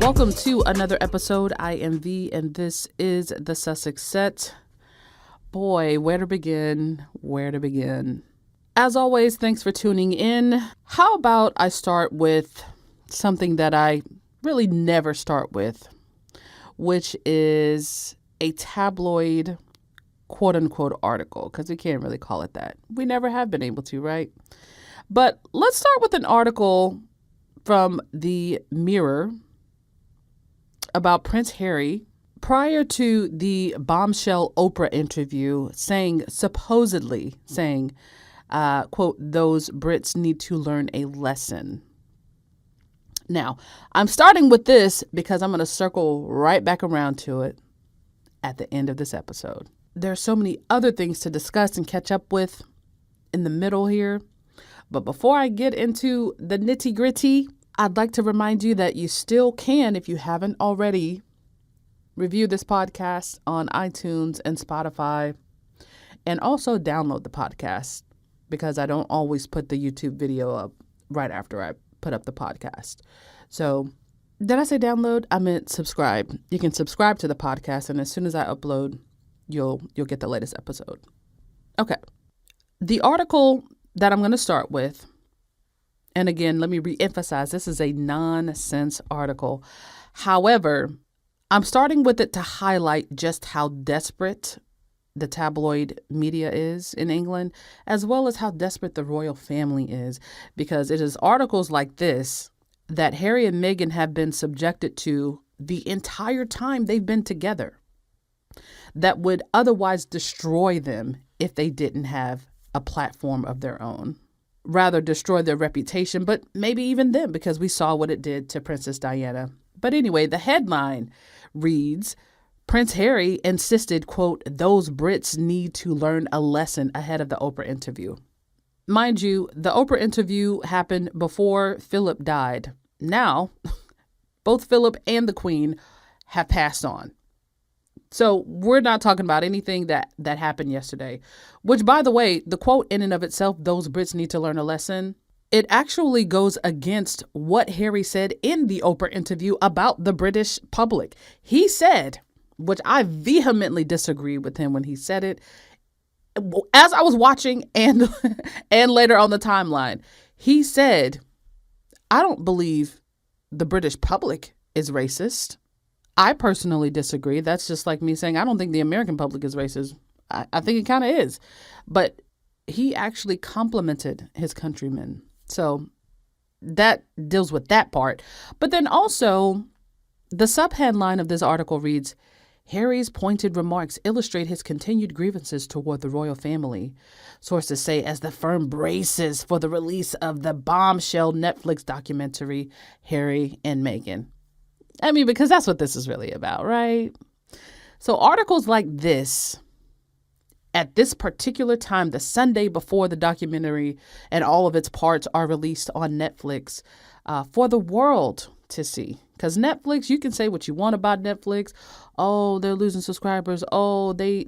Welcome to another episode. I am V, and this is the Sussex Set. Boy, where to begin? Where to begin? As always, thanks for tuning in. How about I start with something that I really never start with, which is a tabloid quote-unquote article, because we can't really call it that. We never have been able to, right? But let's start with an article from the Mirror about Prince Harry prior to the bombshell Oprah interview, supposedly saying, quote, "Those Brits need to learn a lesson." Now, I'm starting with this because I'm going to circle right back around to it at the end of this episode. There are so many other things to discuss and catch up with in the middle here. But before I get into the nitty gritty, I'd like to remind you that you still can, if you haven't already, review this podcast on iTunes and Spotify, and also download the podcast, because I don't always put the YouTube video up right after I put up the podcast. So did I say download? I meant subscribe. You can subscribe to the podcast, and as soon as I upload, you'll get the latest episode. Okay. The article that I'm going to start with, and again, let me reemphasize, this is a nonsense article. However, I'm starting with it to highlight just how desperate the tabloid media is in England, as well as how desperate the royal family is, because it is articles like this that Harry and Meghan have been subjected to the entire time they've been together that would otherwise destroy them if they didn't have a platform of their own. Rather destroy their reputation, but maybe even them, because we saw what it did to Princess Diana. But anyway, the headline reads, Prince Harry insisted, quote, "Those Brits need to learn a lesson" ahead of the Oprah interview. Mind you, the Oprah interview happened before Philip died. Now, both Philip and the Queen have passed on. So we're not talking about anything that happened yesterday, which, by the way, the quote in and of itself, "Those Brits need to learn a lesson," it actually goes against what Harry said in the Oprah interview about the British public. He said, which I vehemently disagree with him when he said it, as I was watching and later on the timeline, he said, "I don't believe the British public is racist." I personally disagree. That's just like me saying I don't think the American public is racist. I think it kind of is. But he actually complimented his countrymen. So that deals with that part. But then also, the subheadline of this article reads, "Harry's pointed remarks illustrate his continued grievances toward the royal family." Sources say as the firm braces for the release of the bombshell Netflix documentary, Harry and Meghan. I mean, because that's what this is really about, right? So articles like this, at this particular time, the Sunday before the documentary and all of its parts are released on Netflix, for the world to see. Because Netflix, you can say what you want about Netflix. Oh, they're losing subscribers. Oh, they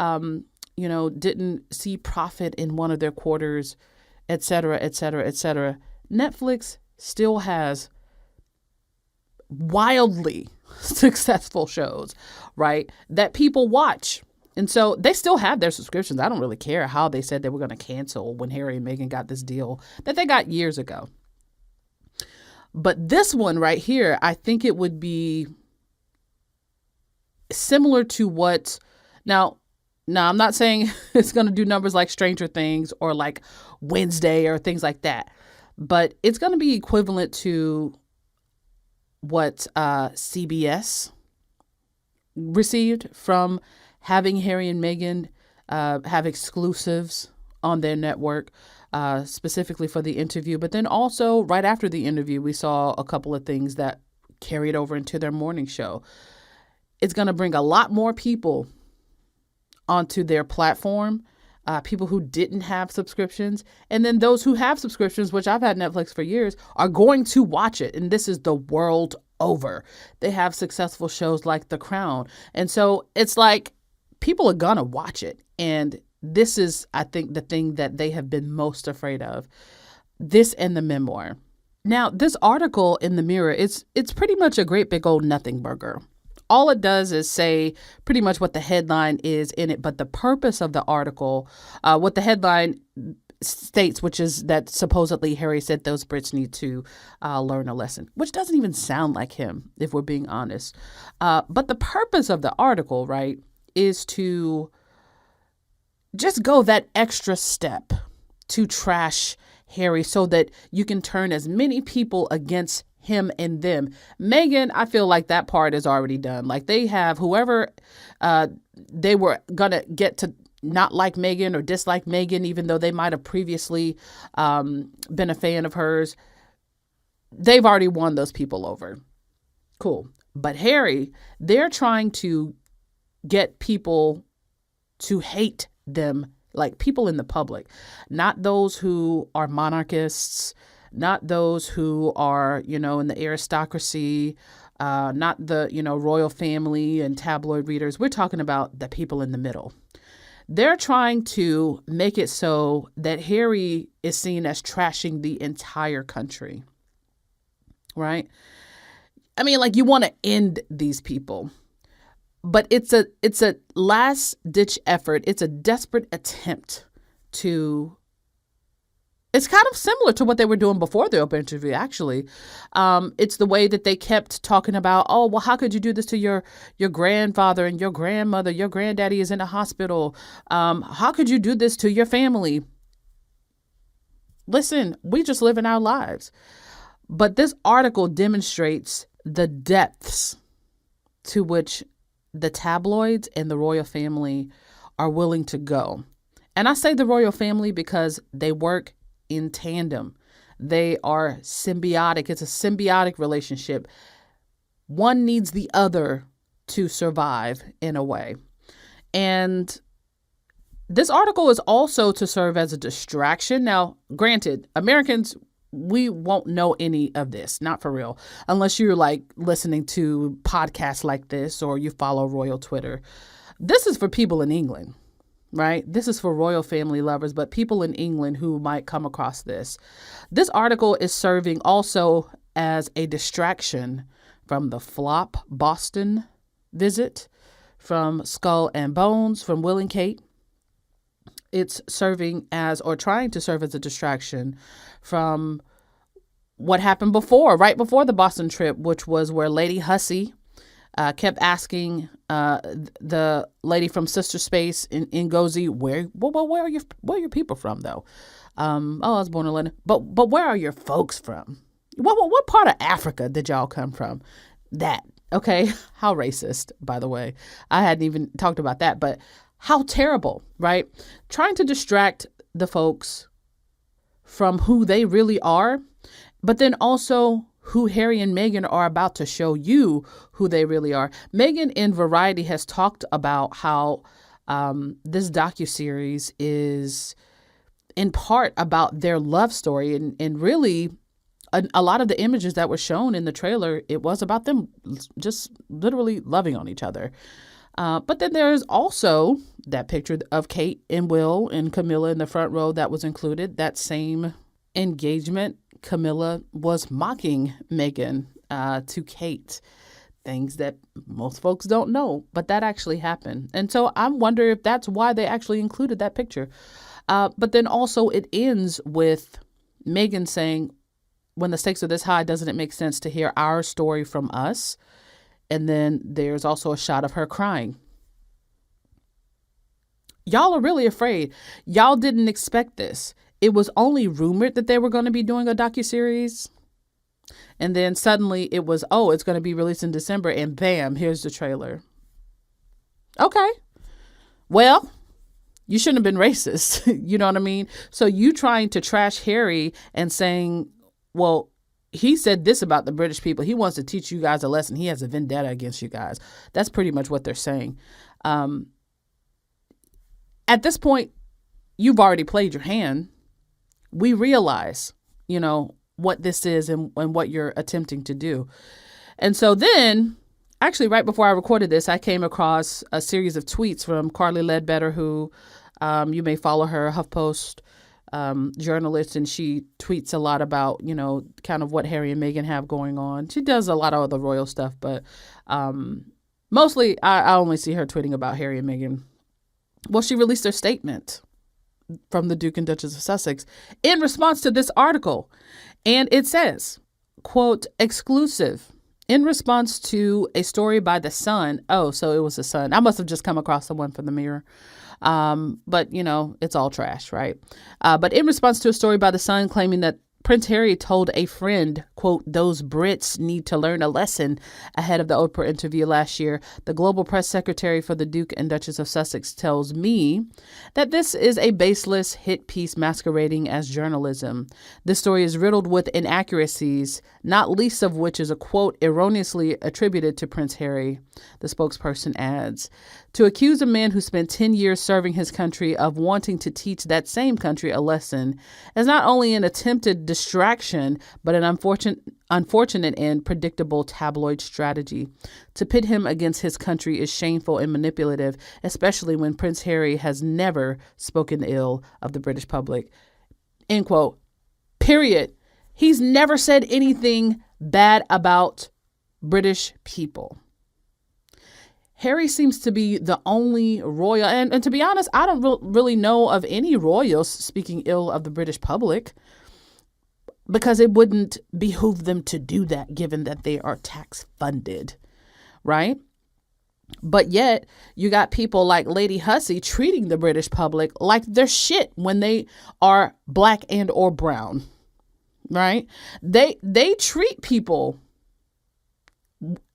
didn't see profit in one of their quarters, et cetera, et cetera, et cetera. Netflix still has wildly successful shows, right, that people watch. And so they still have their subscriptions. I don't really care how they said they were going to cancel when Harry and Meghan got this deal that they got years ago. But this one right here, I think it would be similar to what, now I'm not saying it's going to do numbers like Stranger Things or like Wednesday or things like that, but it's going to be equivalent to what CBS received from having Harry and Meghan have exclusives on their network, specifically for the interview. But then also right after the interview, we saw a couple of things that carried over into their morning show. It's going to bring a lot more people onto their platform, people who didn't have subscriptions. And then those who have subscriptions, which I've had Netflix for years, are going to watch it. And this is the world over. They have successful shows like The Crown. And so it's like people are going to watch it. And this is, I think, the thing that they have been most afraid of. This and the memoir. Now, this article in the Mirror, it's pretty much a great big old nothing burger. All it does is say pretty much what the headline is in it, but the purpose of the article, what the headline states, which is that supposedly Harry said those Brits need to learn a lesson, which doesn't even sound like him, if we're being honest. But the purpose of the article, right, is to just go that extra step to trash Harry so that you can turn as many people against him and them. Meghan, I feel like that part is already done. Like they have whoever they were going to get to not like Meghan or dislike Meghan, even though they might have previously been a fan of hers. They've already won those people over. Cool. But Harry, they're trying to get people to hate them, like people in the public, not those who are monarchists, not those who are, in the aristocracy, not the, royal family and tabloid readers. We're talking about the people in the middle. They're trying to make it so that Harry is seen as trashing the entire country, right? I mean, like you want to end these people. But it's a last ditch effort. It's a desperate attempt to. It's kind of similar to what they were doing before the Oprah interview, actually. It's the way that they kept talking about, oh, well, how could you do this to your grandfather and your grandmother? Your granddaddy is in a hospital. How could you do this to your family? Listen, we just live in our lives. But this article demonstrates the depths to which the tabloids and the royal family are willing to go. And I say the royal family because they work in tandem. They are symbiotic. It's a symbiotic relationship. One needs the other to survive in a way. And this article is also to serve as a distraction. Now, granted, Americans, we won't know any of this, not for real, unless you're like listening to podcasts like this or you follow royal Twitter. This is for people in England, right? This is for royal family lovers, but people in England who might come across this. This article is serving also as a distraction from the flop Boston visit, from Skull and Bones, from Will and Kate. It's serving as, or trying to serve as a distraction from what happened right before the Boston trip, which was where Lady Hussey kept asking the lady from Sister Space in Ngozi, where are your people from though? I was born in London, but where are your folks from? What part of Africa did y'all come from? That, okay? How racist, by the way. I hadn't even talked about that, but how terrible, right? Trying to distract the folks from who they really are, but then also who Harry and Meghan are about to show you who they really are. Meghan in Variety has talked about how this docu-series is in part about their love story. And really, a lot of the images that were shown in the trailer, it was about them just literally loving on each other. But then there's also that picture of Kate and Will and Camilla in the front row that was included. That same engagement, Camilla was mocking Meghan to Kate. Things that most folks don't know, but that actually happened. And so I wonder if that's why they actually included that picture. But then also it ends with Meghan saying, when the stakes are this high, doesn't it make sense to hear our story from us? And then there's also a shot of her crying. Y'all are really afraid. Y'all didn't expect this. It was only rumored that they were going to be doing a docuseries. And then suddenly it was, it's going to be released in December. And bam, here's the trailer. Okay. Well, you shouldn't have been racist. You know what I mean? So you trying to trash Harry and saying, well, he said this about the British people. He wants to teach you guys a lesson. He has a vendetta against you guys. That's pretty much what they're saying. At this point, you've already played your hand. We realize, what this is and what you're attempting to do. And so then, actually, right before I recorded this, I came across a series of tweets from Carly Ledbetter, who you may follow her, HuffPost journalist, and she tweets a lot about, kind of what Harry and Meghan have going on. She does a lot of other royal stuff, but mostly I only see her tweeting about Harry and Meghan. Well, she released her statement from the Duke and Duchess of Sussex in response to this article. And it says, quote, exclusive. In response to a story by The Sun. Oh, so it was The Sun. I must have just come across the one from the Mirror. But, it's all trash, right? But in response to a story by The Sun claiming that Prince Harry told a friend, quote, those Brits need to learn a lesson ahead of the Oprah interview last year, the global press secretary for the Duke and Duchess of Sussex tells me that this is a baseless hit piece masquerading as journalism. This story is riddled with inaccuracies, not least of which is a quote erroneously attributed to Prince Harry, the spokesperson adds. To accuse a man who spent 10 years serving his country of wanting to teach that same country a lesson is not only an attempted distraction, but an unfortunate and predictable tabloid strategy. To pit him against his country is shameful and manipulative, especially when Prince Harry has never spoken ill of the British public. End quote. Period. He's never said anything bad about British people. Harry seems to be the only royal, and to be honest, I don't really know of any royals speaking ill of the British public, because it wouldn't behoove them to do that given that they are tax funded, right? But yet you got people like Lady Hussey treating the British public like they're shit when they are black and or brown, right? They treat people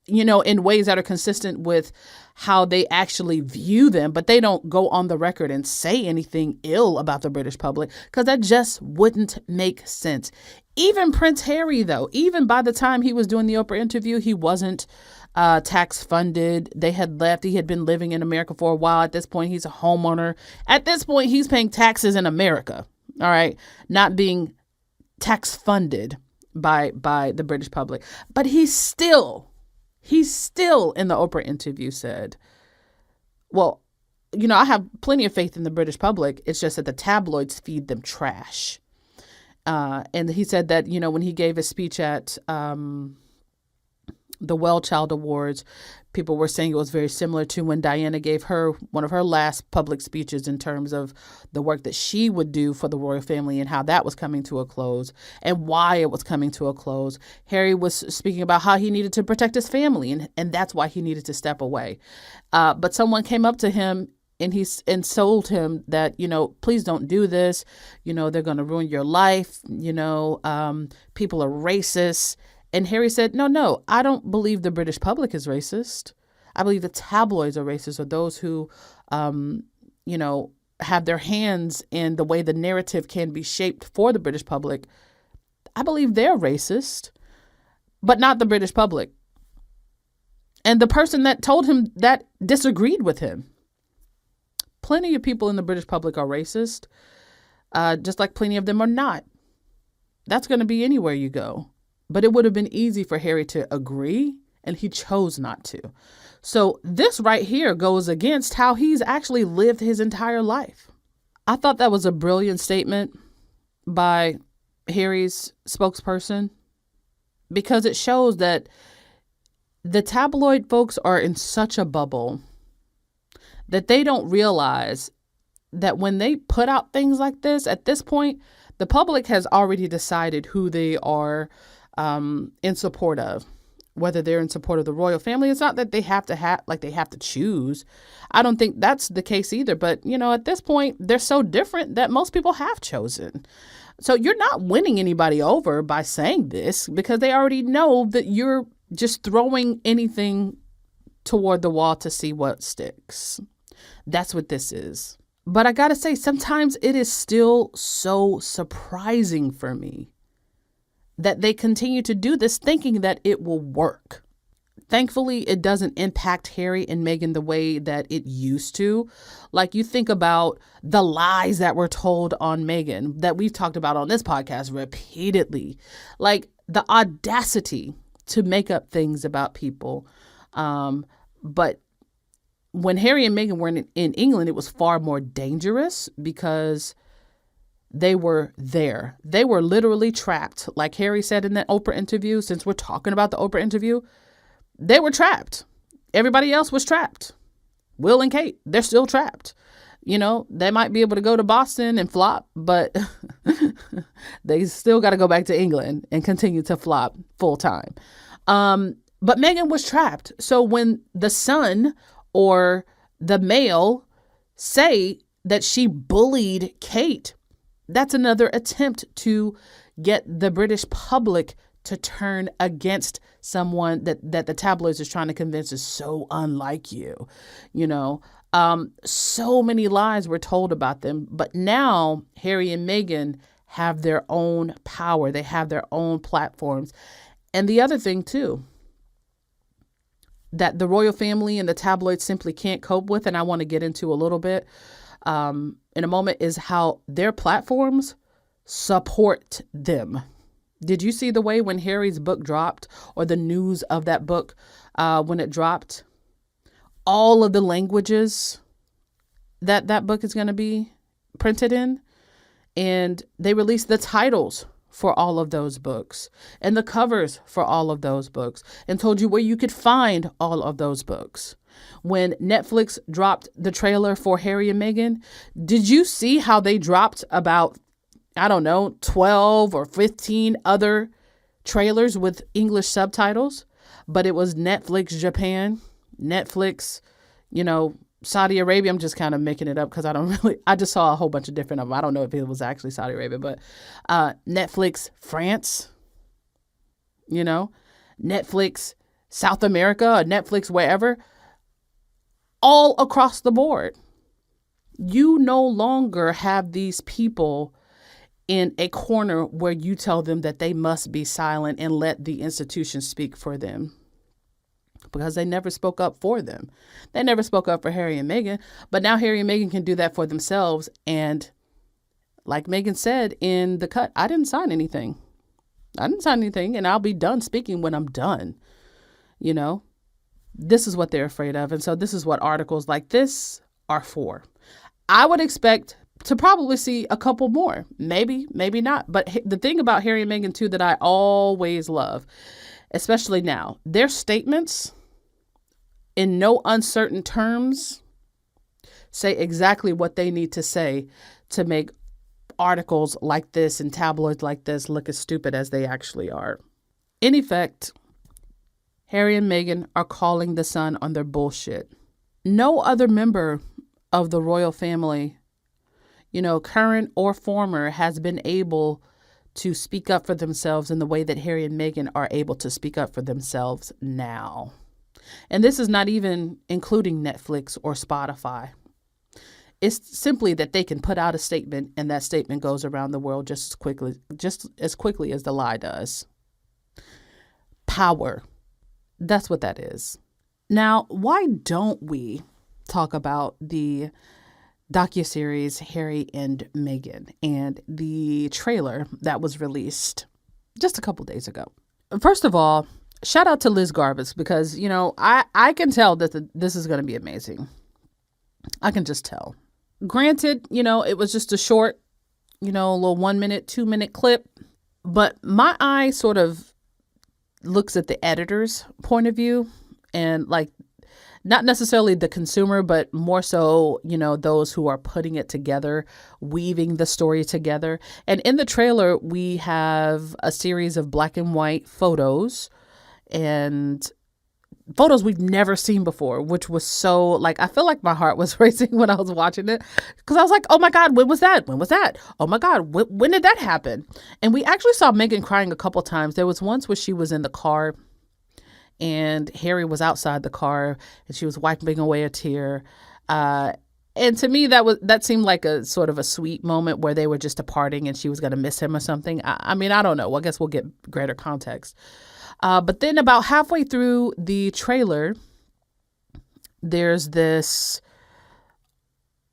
in ways that are consistent with how they actually view them, but they don't go on the record and say anything ill about the British public because that just wouldn't make sense. Even Prince Harry, though, even by the time he was doing the Oprah interview, he wasn't tax funded. They had left. He had been living in America for a while. At this point, he's a homeowner. At this point, he's paying taxes in America. All right. Not being tax funded by the British public. But he's still in the Oprah interview said, well, I have plenty of faith in the British public. It's just that the tabloids feed them trash. And he said that, when he gave a speech at the Well Child Awards, people were saying it was very similar to when Diana gave one of her last public speeches in terms of the work that she would do for the royal family and how that was coming to a close and why it was coming to a close. Harry was speaking about how he needed to protect his family and that's why he needed to step away. But someone came up to him and sold him that, please don't do this. They're going to ruin your life. People are racist. And Harry said, no, I don't believe the British public is racist. I believe the tabloids are racist, or those who, have their hands in the way the narrative can be shaped for the British public. I believe they're racist, but not the British public. And the person that told him that disagreed with him. Plenty of people in the British public are racist, just like plenty of them are not. That's going to be anywhere you go. But it would have been easy for Harry to agree, and he chose not to. So this right here goes against how he's actually lived his entire life. I thought that was a brilliant statement by Harry's spokesperson, because it shows that the tabloid folks are in such a bubble that they don't realize that when they put out things like this, at this point, the public has already decided who they are in support of, whether they're in support of the royal family. It's not that they have to choose. I don't think that's the case either. But, at this point, they're so different that most people have chosen. So you're not winning anybody over by saying this, because they already know that you're just throwing anything toward the wall to see what sticks. That's what this is. But I got to say, sometimes it is still so surprising for me that they continue to do this thinking that it will work. Thankfully, it doesn't impact Harry and Meghan the way that it used to. Like, you think about the lies that were told on Meghan that we've talked about on this podcast repeatedly. Like, the audacity to make up things about people. But when Harry and Meghan were in England, it was far more dangerous because they were there. They were literally trapped. Like Harry said in that Oprah interview, since we're talking about the Oprah interview, they were trapped. Everybody else was trapped. Will and Kate, they're still trapped. They might be able to go to Boston and flop, but they still got to go back to England and continue to flop full time. But Meghan was trapped. So when the son or the male say that she bullied Kate, that's another attempt to get the British public to turn against someone that the tabloids is trying to convince is so unlike you. So many lies were told about them. But now Harry and Meghan have their own power. They have their own platforms. And the other thing, too, that the royal family and the tabloids simply can't cope with, and I want to get into a little bit in a moment, is how their platforms support them. Did you see the way when Harry's book dropped, or the news of that book when it dropped? All of the languages that book is going to be printed in, and they released the titles for all of those books and the covers for all of those books, and told you where you could find all of those books. When Netflix dropped the trailer for Harry and Meghan, did you see how they dropped about, 12 or 15 other trailers with English subtitles? But it was Netflix Japan, Netflix, Saudi Arabia. I'm just kind of making it up because I just saw a whole bunch of different of them. I don't know if it was actually Saudi Arabia, but Netflix France, Netflix South America, or Netflix wherever, all across the board. You no longer have these people in a corner where you tell them that they must be silent and let the institution speak for them, because they never spoke up for them. They never spoke up for Harry and Meghan, but now Harry and Meghan can do that for themselves. And like Meghan said in The Cut, I didn't sign anything, and I'll be done speaking when I'm done. This is what they're afraid of. And so this is what articles like this are for. I would expect to probably see a couple more, maybe not. But the thing about Harry and Meghan too that I always love, especially now, their statements in no uncertain terms say exactly what they need to say to make articles like this and tabloids like this look as stupid as they actually are. In effect, Harry and Meghan are calling the sun on their bullshit. No other member of the royal family, current or former, has been able to speak up for themselves in the way that Harry and Meghan are able to speak up for themselves now. And this is not even including Netflix or Spotify. It's simply that they can put out a statement, and that statement goes around the world just as quickly as the lie does. Power. That's what that is. Now, why don't we talk about the docu-series Harry and Meghan and the trailer that was released just a couple days ago? First of all, shout out to Liz Garbus, because, I can tell that this is going to be amazing. I can just tell. Granted, it was just a short, little 1 minute, 2 minute clip, but my eye sort of looks at the editor's point of view, and not necessarily the consumer, but more so, those who are putting it together, weaving the story together. And in the trailer, we have a series of black and white photos, and photos we've never seen before, which was so, I feel like my heart was racing when I was watching it, because I was like, oh my God, when was that? Oh my God, when did that happen? And we actually saw Meghan crying a couple times. There was once where she was in the car and Harry was outside the car and she was wiping away a tear. And to me, that seemed like a sort of a sweet moment where they were just departing and she was going to miss him or something. I mean, I don't know. Well, I guess we'll get greater context. But then about halfway through the trailer, there's this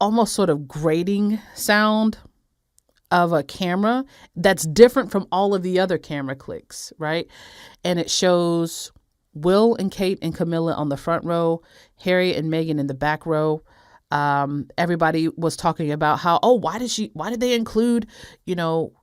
almost sort of grating sound of a camera that's different from all of the other camera clicks, right? And it shows Will and Kate and Camilla on the front row, Harry and Meghan in the back row. Everybody was talking about how, oh, why did they include,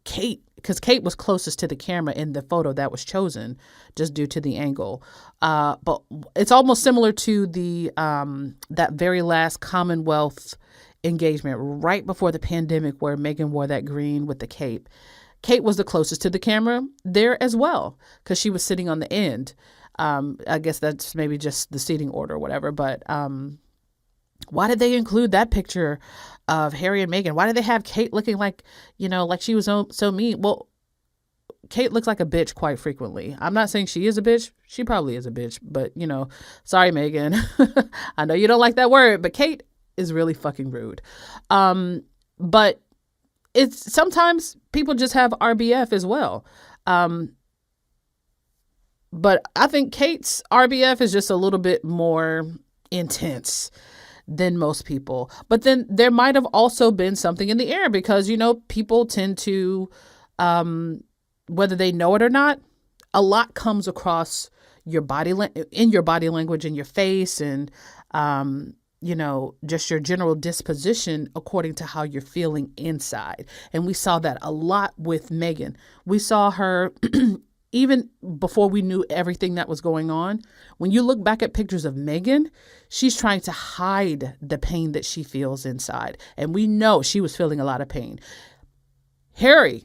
Kate? Because Kate was closest to the camera in the photo that was chosen just due to the angle. But it's almost similar to the that very last Commonwealth engagement right before the pandemic where Meghan wore that green with the cape. Kate was the closest to the camera there as well because she was sitting on the end. I guess that's maybe just the seating order or whatever. But why did they include that picture of Harry and Meghan? Why did they have Kate looking like, like she was so mean? Well, Kate looks like a bitch quite frequently. I'm not saying she is a bitch. She probably is a bitch. But, sorry, Meghan. I know you don't like that word, but Kate is really fucking rude. But it's sometimes people just have RBF as well. But I think Kate's RBF is just a little bit more intense than most people. But then there might have also been something in the air because, people tend to, whether they know it or not, a lot comes across your in your body language, in your face, and, just your general disposition according to how you're feeling inside. And we saw that a lot with Meghan. We saw her even before we knew everything that was going on. When you look back at pictures of Meghan, she's trying to hide the pain that she feels inside. And we know she was feeling a lot of pain. Harry,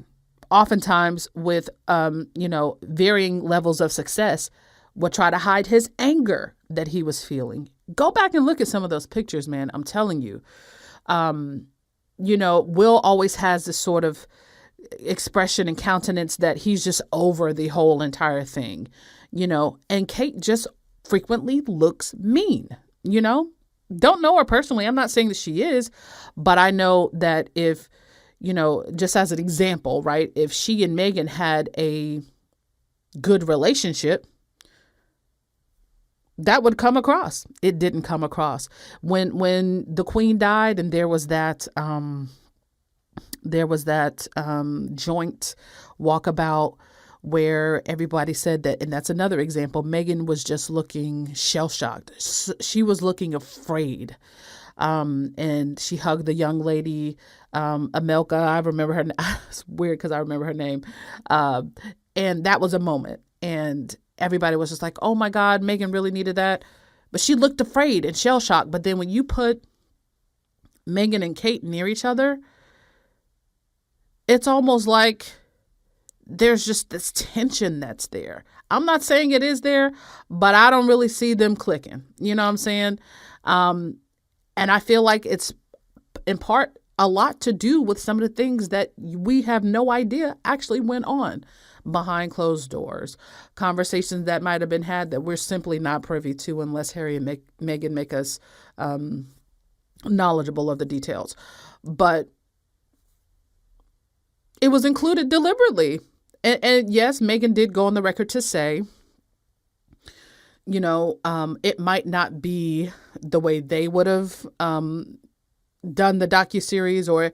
oftentimes with, varying levels of success, would try to hide his anger that he was feeling. Go back and look at some of those pictures, man. I'm telling you. Will always has this sort of expression and countenance that he's just over the whole entire thing, and Kate just frequently looks mean, don't know her personally. I'm not saying that she is, but I know that if, just as an example, right, if she and Meghan had a good relationship, that would come across. It didn't come across when the Queen died, and there was that joint walkabout where everybody said that, and that's another example. Meghan was just looking shell-shocked. She was looking afraid. And she hugged the young lady, Amelka. I remember her. It's weird because I remember her name. And that was a moment. And everybody was just like, oh my God, Meghan really needed that. But she looked afraid and shell-shocked. But then when you put Meghan and Kate near each other, it's almost like there's just this tension that's there. I'm not saying it is there, but I don't really see them clicking. You know what I'm saying? And I feel like it's in part a lot to do with some of the things that we have no idea actually went on behind closed doors. Conversations that might have been had that we're simply not privy to unless Harry and Meghan make us knowledgeable of the details. But it was included deliberately. And yes, Meghan did go on the record to say, it might not be the way they would have done the docu-series, or,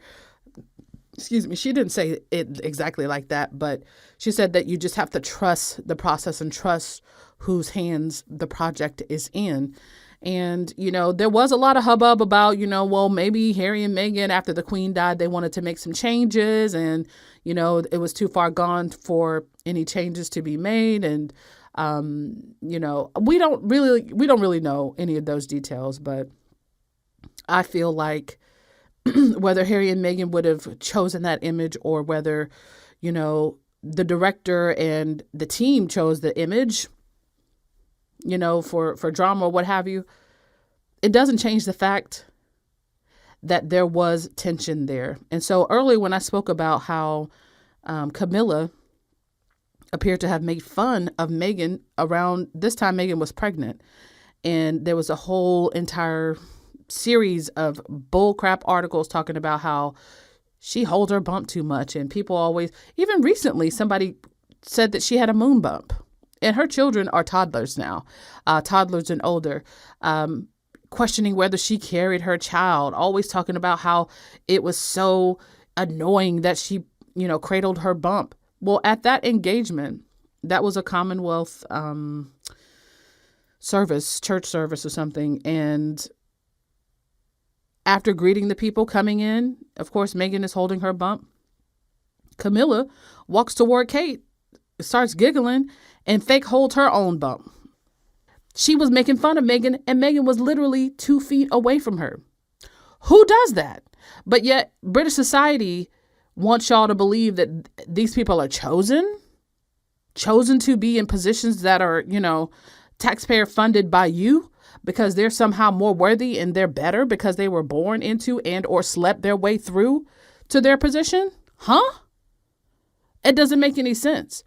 excuse me, she didn't say it exactly like that, but she said that you just have to trust the process and trust whose hands the project is in. And, there was a lot of hubbub about, well, maybe Harry and Meghan, after the Queen died, they wanted to make some changes, and, it was too far gone for any changes to be made. And, we don't really know any of those details, but I feel like whether Harry and Meghan would have chosen that image, or whether, the director and the team chose the image, for drama or what have you, it doesn't change the fact that there was tension there. And so earlier when I spoke about how Camilla appeared to have made fun of Meghan around this time, Meghan was pregnant, and there was a whole entire series of bullcrap articles talking about how she holds her bump too much. And people always, even recently, somebody said that she had a moon bump. And her children are toddlers now, toddlers and older, questioning whether she carried her child, always talking about how it was so annoying that she, cradled her bump. Well, at that engagement, that was a Commonwealth church service or something. And After greeting the people coming in, of course, Meghan is holding her bump. Camilla walks toward Kate, starts giggling, and fake holds her own bump. She was making fun of Meghan, and Meghan was literally 2 feet away from her. Who does that? But yet, British society wants y'all to believe that these people are chosen to be in positions that are, taxpayer funded by you because they're somehow more worthy and they're better because they were born into and or slept their way through to their position. Huh? It doesn't make any sense.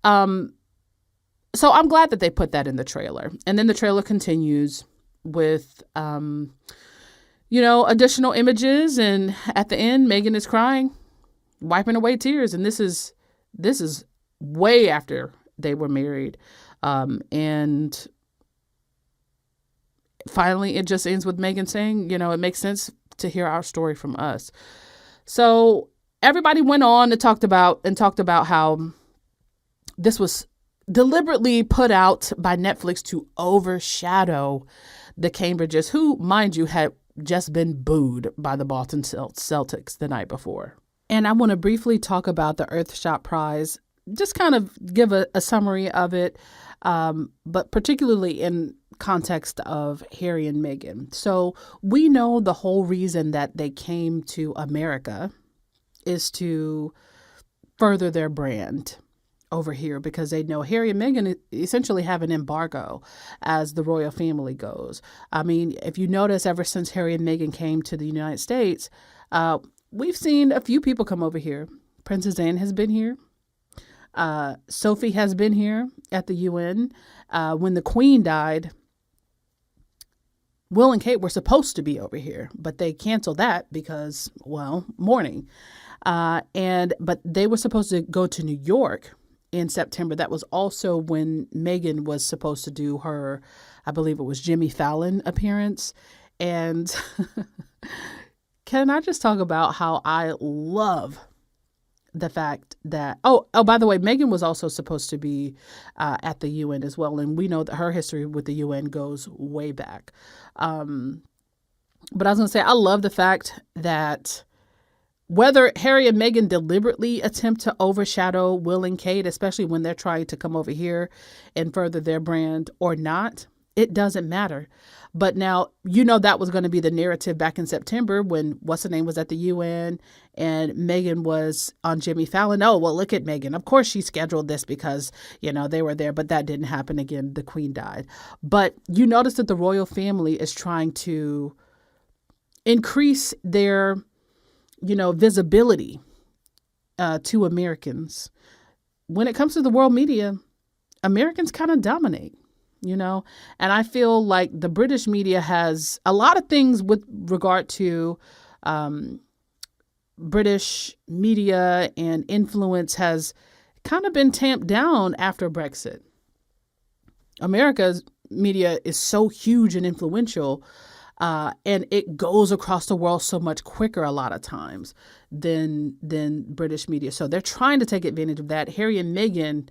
So I'm glad that they put that in the trailer. And then the trailer continues with, additional images. And at the end, Meghan is crying, wiping away tears. And this is way after they were married. And finally, it just ends with Meghan saying, it makes sense to hear our story from us. So everybody went on and talked about how this was deliberately put out by Netflix to overshadow the Cambridges, who, mind you, had just been booed by the Boston Celtics the night before. And I want to briefly talk about the Earthshot Prize, just kind of give a summary of it, but particularly in context of Harry and Meghan. So we know the whole reason that they came to America is to further their brand over here, because they know Harry and Meghan essentially have an embargo as the royal family goes. I mean, if you notice, ever since Harry and Meghan came to the United States, we've seen a few people come over here. Princess Anne has been here. Sophie has been here at the UN. When the Queen died, Will and Kate were supposed to be over here, but they canceled that because, mourning. But they were supposed to go to New York in September. That was also when Meghan was supposed to do her, I believe it was Jimmy Fallon appearance. And can I just talk about how I love the fact that, by the way, Meghan was also supposed to be at the UN as well. And we know that her history with the UN goes way back. But I was going to say, I love the fact that whether Harry and Meghan deliberately attempt to overshadow Will and Kate, especially when they're trying to come over here and further their brand or not, it doesn't matter. But now, that was going to be the narrative back in September when what's-her-name was at the UN and Meghan was on Jimmy Fallon. Oh, well, look at Meghan. Of course she scheduled this because, they were there, but that didn't happen again. The Queen died. But you notice that the royal family is trying to increase their visibility to Americans. When it comes to the world media, Americans kind of dominate, and I feel like the British media has a lot of things with regard to British media and influence has kind of been tamped down after Brexit. America's media is so huge and influential, and it goes across the world so much quicker a lot of times than British media. So they're trying to take advantage of that. Harry and Meghan,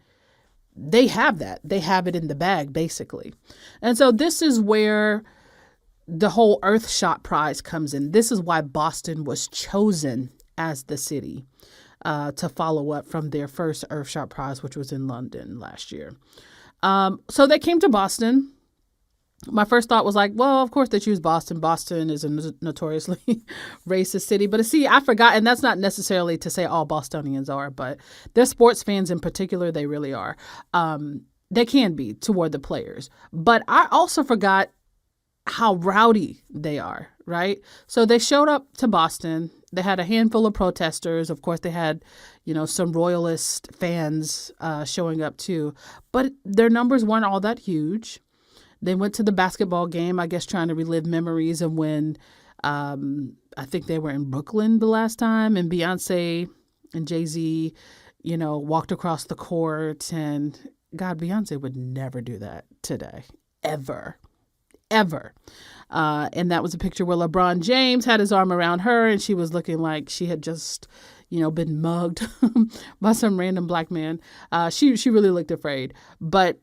they have that. They have it in the bag, basically. And so this is where the whole Earthshot Prize comes in. This is why Boston was chosen as the city to follow up from their first Earthshot Prize, which was in London last year. So they came to Boston. My first thought was like, well, of course they choose Boston. Boston is a notoriously racist city. But see, I forgot, and that's not necessarily to say all Bostonians are, but they're sports fans in particular. They really are. They can be toward the players. But I also forgot how rowdy they are, right? So they showed up to Boston. They had a handful of protesters. Of course, they had, some royalist fans showing up too. But their numbers weren't all that huge. They went to the basketball game, I guess, trying to relive memories of when I think they were in Brooklyn the last time, and Beyonce and Jay-Z, walked across the court. And God, Beyonce would never do that today, ever. And that was a picture where LeBron James had his arm around her, and she was looking like she had just, been mugged by some random black man. She really looked afraid, but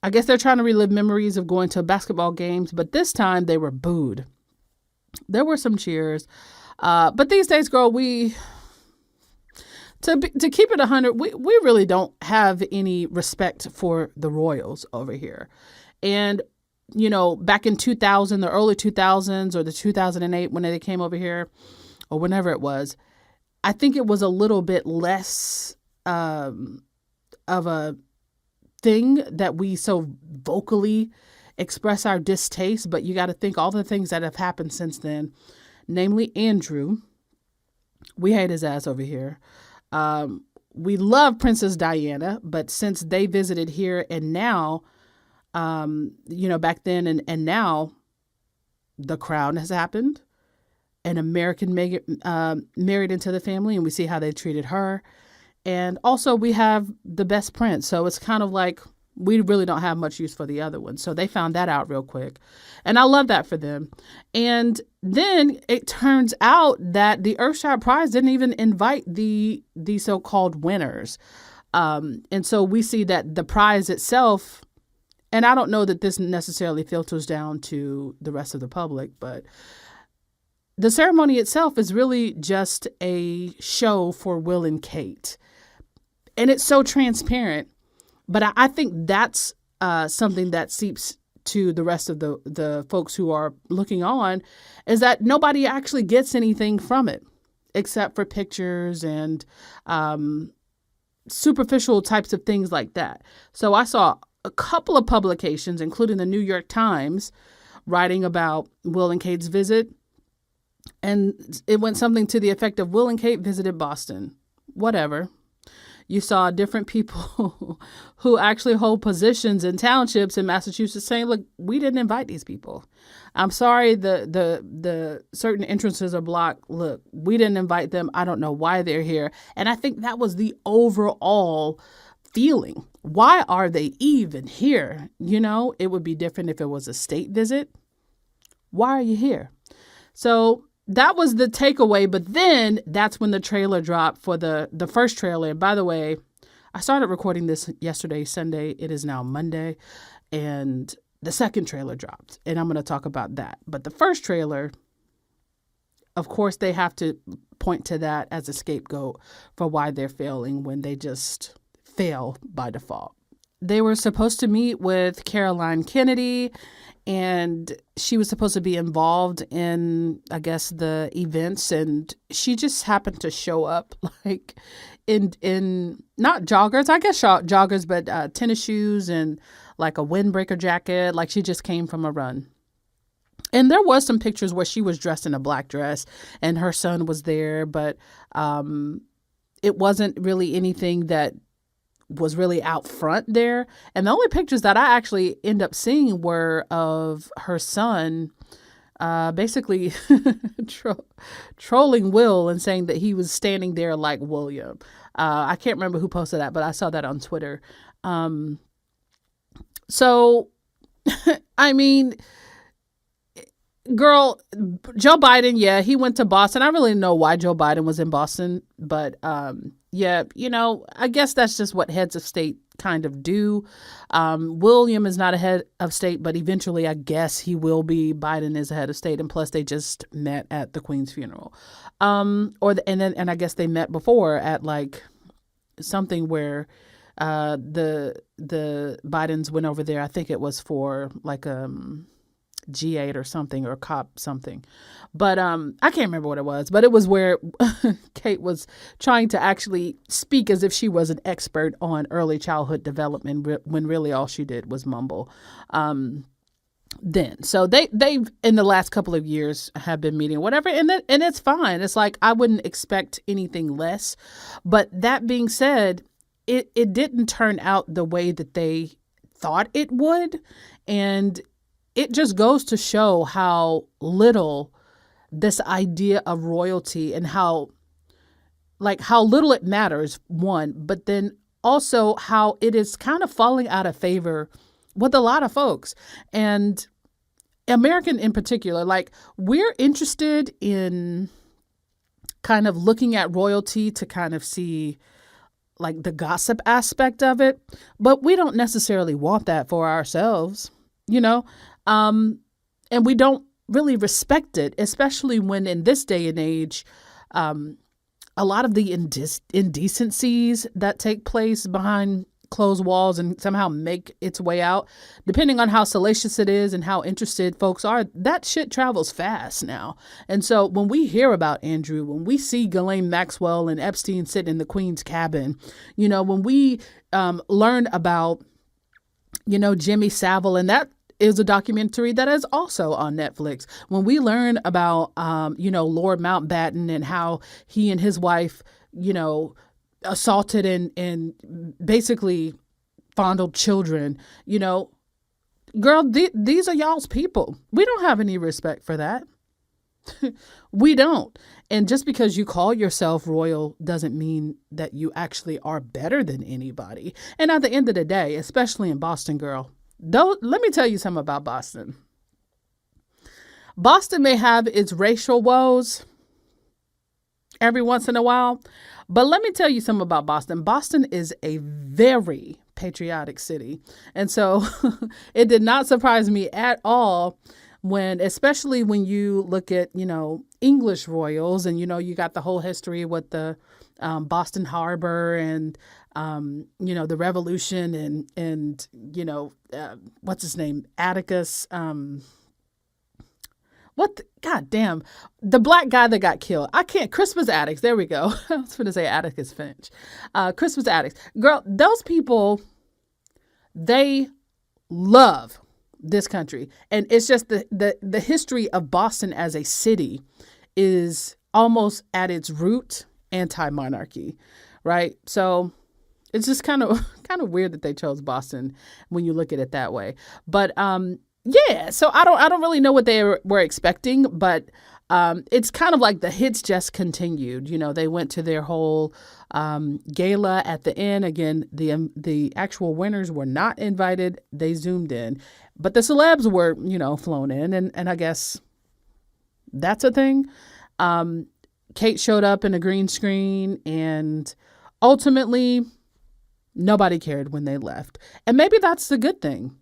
I guess they're trying to relive memories of going to basketball games, but this time they were booed. There were some cheers. But these days, girl, to keep it 100, we really don't have any respect for the royals over here. And, back in 2000, the early 2000s or the 2008, when they came over here or whenever it was, I think it was a little bit less of a thing that we so vocally express our distaste. But you got to think all the things that have happened since then, namely Andrew. We hate his ass over here. We love Princess Diana, but since they visited here and now, back then and now, the crown has happened. An American married into the family, and we see how they treated her. And also we have the best prince. So it's kind of like we really don't have much use for the other one. So they found that out real quick. And I love that for them. And then it turns out that the Earthshot Prize didn't even invite the so-called winners. And so we see that the prize itself, and I don't know that this necessarily filters down to the rest of the public, but the ceremony itself is really just a show for Will and Kate. And it's so transparent. But I think that's something that seeps to the rest of the folks who are looking on, is that nobody actually gets anything from it except for pictures and superficial types of things like that. So I saw a couple of publications, including the New York Times, writing about Will and Kate's visit. And it went something to the effect of Will and Kate visited Boston. Whatever. You saw different people who actually hold positions in townships in Massachusetts saying, look, we didn't invite these people. I'm sorry, the certain entrances are blocked. Look, we didn't invite them. I don't know why they're here. And I think that was the overall feeling. Why are they even here? It would be different if it was a state visit. Why are you here? So that was the takeaway. But then that's when the trailer dropped for the first trailer. And by the way, I started recording this yesterday, Sunday. It is now Monday. And the second trailer dropped. And I'm going to talk about that. But the first trailer, of course, they have to point to that as a scapegoat for why they're failing when they just fail by default. They were supposed to meet with Caroline Kennedy, and she was supposed to be involved in, I guess, the events. And she just happened to show up like in not joggers, I guess joggers, but tennis shoes and like a windbreaker jacket. Like she just came from a run. And there was some pictures where she was dressed in a black dress and her son was there, but it wasn't really anything that was really out front there. And the only pictures that I actually end up seeing were of her son basically trolling Will and saying that he was standing there like William. I can't remember who posted that, but I saw that on Twitter. So, I mean, girl, Joe Biden, yeah, he went to Boston. I really don't know why Joe Biden was in Boston, but yeah, I guess that's just what heads of state kind of do. William is not a head of state, but eventually I guess he will be. Biden is a head of state, and plus they just met at the Queen's funeral. And I guess they met before at like something where the Bidens went over there. I think it was for like G8 or something, or COP something, but I can't remember what it was, but it was where Kate was trying to actually speak as if she was an expert on early childhood development when really all she did was mumble. Then so they've in the last couple of years have been meeting whatever, and it's fine. It's like I wouldn't expect anything less, but that being said, it didn't turn out the way that they thought it would, and it just goes to show how little this idea of royalty and how little it matters, one, but then also how it is kind of falling out of favor with a lot of folks. And American in particular, like we're interested in kind of looking at royalty to kind of see like the gossip aspect of it, but we don't necessarily want that for ourselves, and we don't really respected, especially when in this day and age, a lot of the indecencies that take place behind closed walls and somehow make its way out, depending on how salacious it is and how interested folks are, that shit travels fast now. And so when we hear about Andrew, when we see Ghislaine Maxwell and Epstein sitting in the Queen's cabin, when we learn about, Jimmy Savile, and that is a documentary that is also on Netflix. When we learn about, Lord Mountbatten and how he and his wife, assaulted and basically fondled children, girl, these are y'all's people. We don't have any respect for that. We don't. And just because you call yourself royal doesn't mean that you actually are better than anybody. And at the end of the day, especially in Boston, girl, though, let me tell you something about Boston. Boston may have its racial woes every once in a while, but let me tell you something about Boston. Boston is a very patriotic city. And so it did not surprise me at all especially when you look at, English royals and, you got the whole history with the Boston Harbor and, the Revolution and what's his name? Atticus. The black guy that got killed. Crispus Attucks. There we go. I was going to say Atticus Finch. Crispus Attucks. Girl, those people, they love this country. And it's just the history of Boston as a city is almost at its root anti-monarchy, right? So it's just kind of weird that they chose Boston when you look at it that way. But yeah, so I don't really know what they were expecting, but it's kind of like the hits just continued. They went to their whole gala at the end. Again, the actual winners were not invited. They Zoomed in. But the celebs were, flown in. And I guess that's a thing. Kate showed up in a green screen, and ultimately nobody cared when they left. And maybe that's the good thing.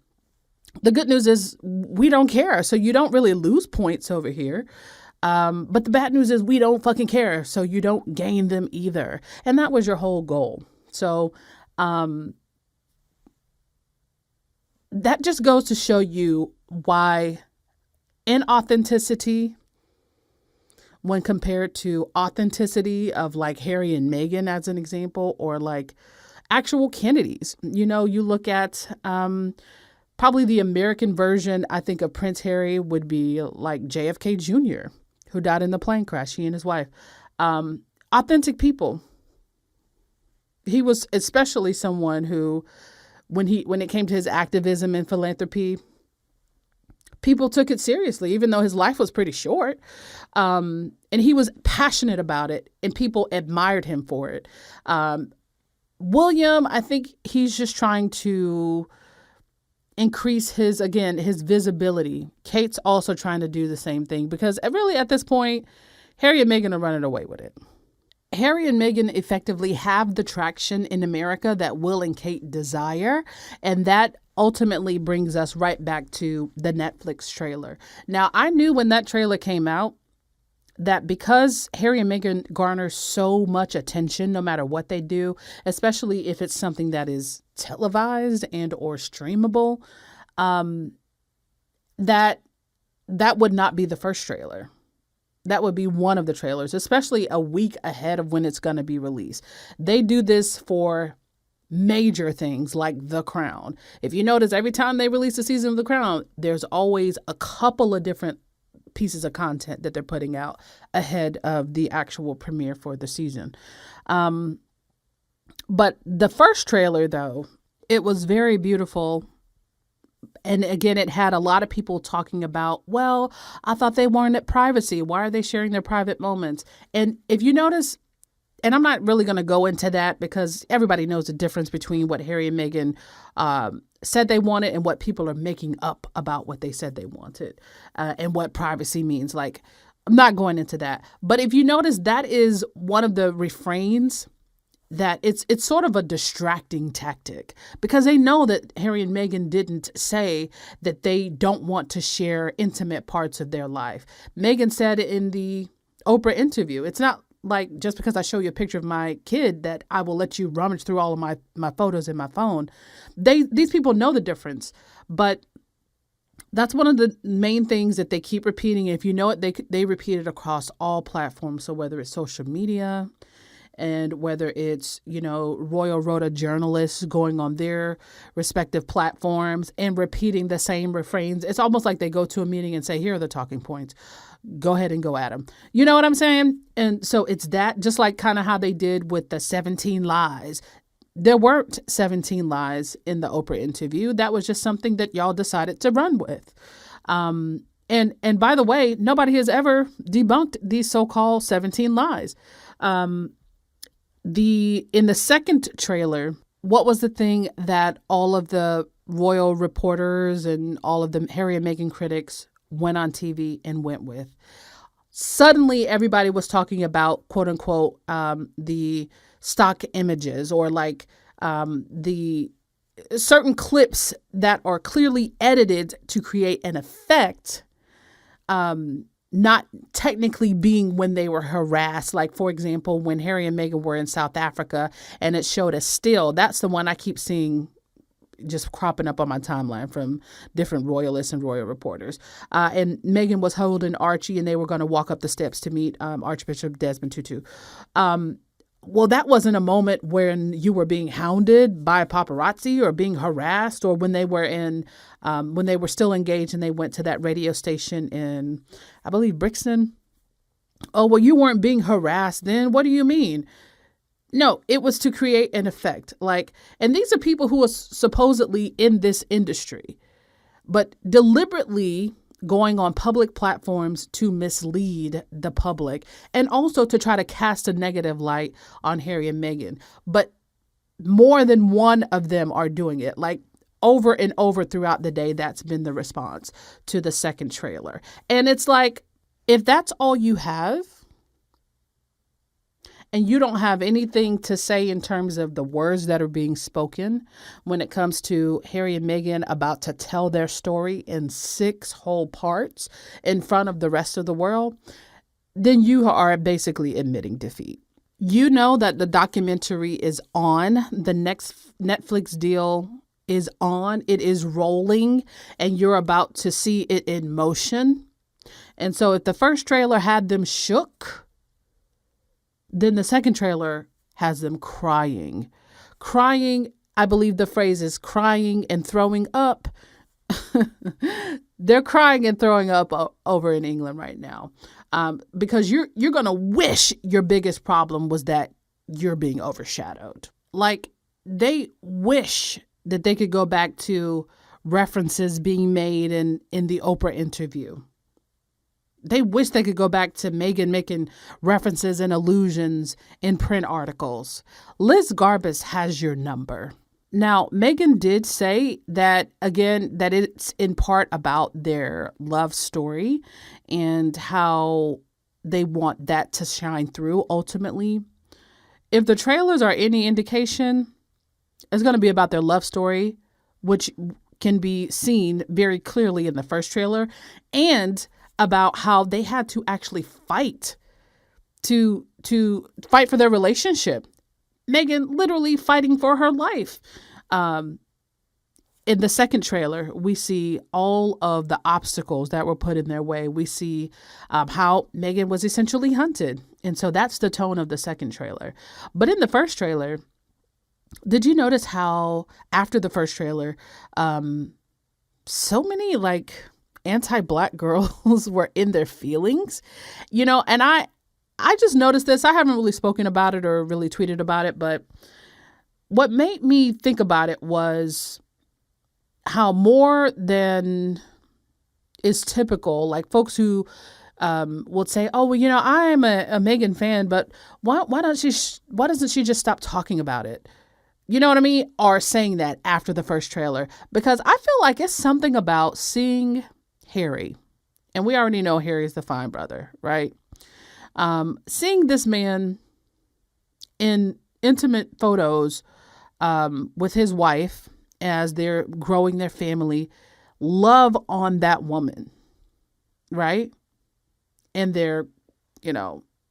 The good news is we don't care. So you don't really lose points over here. But the bad news is we don't fucking care. So you don't gain them either. And that was your whole goal. So that just goes to show you why inauthenticity, when compared to authenticity of like Harry and Meghan as an example, or like actual Kennedys, you look at probably the American version, I think, of Prince Harry would be like JFK Jr., who died in the plane crash, he and his wife. Authentic people. He was especially someone who, when it came to his activism and philanthropy, people took it seriously, even though his life was pretty short. And he was passionate about it, and people admired him for it. William, I think he's just trying to increase his visibility. Kate's also trying to do the same thing, because really at this point, Harry and Meghan are running away with it. Harry and Meghan effectively have the traction in America that Will and Kate desire. And that ultimately brings us right back to the Netflix trailer. Now, I knew when that trailer came out that because Harry and Meghan garner so much attention no matter what they do, especially if it's something that is televised and or streamable, that would not be the first trailer. That would be one of the trailers, especially a week ahead of when it's going to be released. They do this for major things like The Crown. If you notice, every time they release a season of The Crown, there's always a couple of different pieces of content that they're putting out ahead of the actual premiere for the season. But the first trailer, though, it was very beautiful. And again, it had a lot of people talking about, well, I thought they wanted privacy. Why are they sharing their private moments? And if you notice, and I'm not really going to go into that because everybody knows the difference between what Harry and Meghan said they wanted and what people are making up about what they said they wanted and what privacy means. Like, I'm not going into that. But if you notice, that is one of the refrains that it's sort of a distracting tactic because they know that Harry and Meghan didn't say that they don't want to share intimate parts of their life. Meghan said in the Oprah interview, it's not like just because I show you a picture of my kid that I will let you rummage through all of my photos in my phone. These people know the difference, but that's one of the main things that they keep repeating. If you know it, they repeat it across all platforms. So whether it's social media, and whether it's, Royal Rota journalists going on their respective platforms and repeating the same refrains. It's almost like they go to a meeting and say, here are the talking points. Go ahead and go at them. You know what I'm saying? And so it's that, just like kind of how they did with the 17 lies. There weren't 17 lies in the Oprah interview. That was just something that y'all decided to run with. And by the way, nobody has ever debunked these so-called 17 lies. In the second trailer, what was the thing that all of the royal reporters and all of the Harry and Meghan critics went on TV and went with? Suddenly, everybody was talking about, quote unquote, the stock images or like the certain clips that are clearly edited to create an effect, not technically being when they were harassed. Like, for example, when Harry and Meghan were in South Africa and it showed a still, that's the one I keep seeing just cropping up on my timeline from different royalists and royal reporters. And Meghan was holding Archie and they were going to walk up the steps to meet Archbishop Desmond Tutu. Well, that wasn't a moment when you were being hounded by paparazzi or being harassed, or when they were when they were still engaged and they went to that radio station in, I believe, Brixton. Oh, well, you weren't being harassed then. What do you mean? No, it was to create an effect. And these are people who are supposedly in this industry, but deliberately going on public platforms to mislead the public and also to try to cast a negative light on Harry and Meghan. But more than one of them are doing it. Over and over throughout the day, that's been the response to the second trailer. And it's like, if that's all you have, and you don't have anything to say in terms of the words that are being spoken when it comes to Harry and Meghan about to tell their story in 6 whole parts in front of the rest of the world, then you are basically admitting defeat. You know that the documentary is on. The next Netflix deal is on. It is rolling, and you're about to see it in motion. And so if the first trailer had them shook, then the second trailer has them crying. Crying, I believe the phrase is crying and throwing up. They're crying and throwing up over in England right now, because you're going to wish your biggest problem was that you're being overshadowed. They wish that they could go back to references being made in the Oprah interview. They wish they could go back to Meghan making references and allusions in print articles. Liz Garbus has your number. Now, Meghan did say that, again, that it's in part about their love story and how they want that to shine through ultimately. If the trailers are any indication, it's going to be about their love story, which can be seen very clearly in the first trailer, and about how they had to actually fight to fight for their relationship. Meghan literally fighting for her life. In the second trailer, we see all of the obstacles that were put in their way. We see how Meghan was essentially hunted. And so that's the tone of the second trailer. But in the first trailer, did you notice how after the first trailer, so many anti-Black girls were in their feelings, and I just noticed this. I haven't really spoken about it or really tweeted about it, but what made me think about it was how more than is typical, folks who would say, oh, well, I'm a Meghan fan, but why doesn't she just stop talking about it? You know what I mean? Are saying that after the first trailer, because I feel like it's something about seeing Harry, and we already know Harry is the fine brother, right? Seeing this man in intimate photos with his wife as they're growing their family. Love on that woman, right? In their,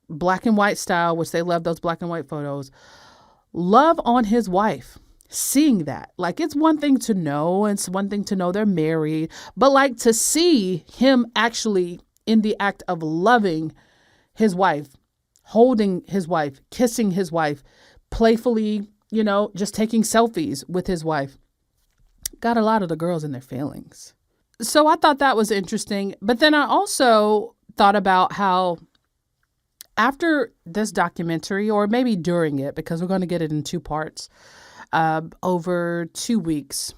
black and white style, which they love those black and white photos. Love on his wife. Seeing that, like, it's one thing to know, and it's one thing to know they're married, but like to see him actually in the act of loving his wife, holding his wife, kissing his wife, playfully, just taking selfies with his wife, got a lot of the girls in their feelings. So I thought that was interesting. But then I also thought about how after this documentary, or maybe during it, because we're going to get it in two parts, over 2 weeks,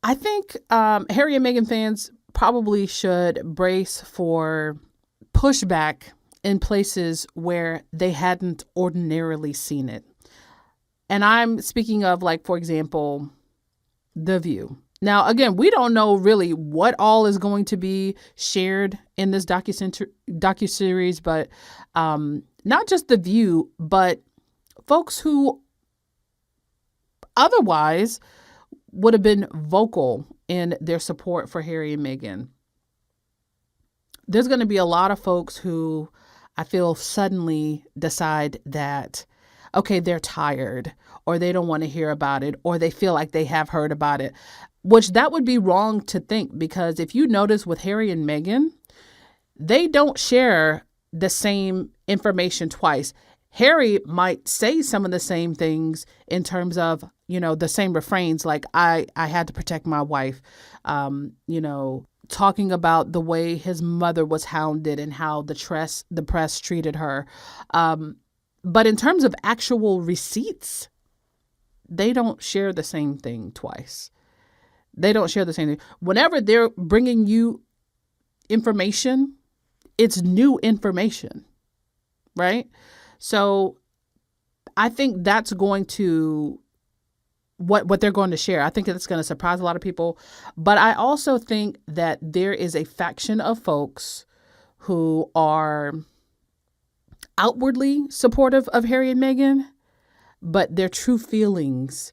I think Harry and Meghan fans probably should brace for pushback in places where they hadn't ordinarily seen it. And I'm speaking of, like, for example, The View. Now, again, we don't know really what all is going to be shared in this docu-series, but not just The View, but folks who otherwise would have been vocal in their support for Harry and Meghan. There's going to be a lot of folks who I feel suddenly decide that, okay, they're tired, or they don't want to hear about it, or they feel like they have heard about it, which that would be wrong to think, because if you notice with Harry and Meghan, they don't share the same information twice. Harry might say some of the same things in terms of, the same refrains, like I had to protect my wife, talking about the way his mother was hounded and how the press treated her. But in terms of actual receipts, they don't share the same thing twice. They don't share the same thing. Whenever they're bringing you information, it's new information, right? So I think that's going to, what they're going to share, I think it's going to surprise a lot of people. But I also think that there is a faction of folks who are outwardly supportive of Harry and Meghan, but their true feelings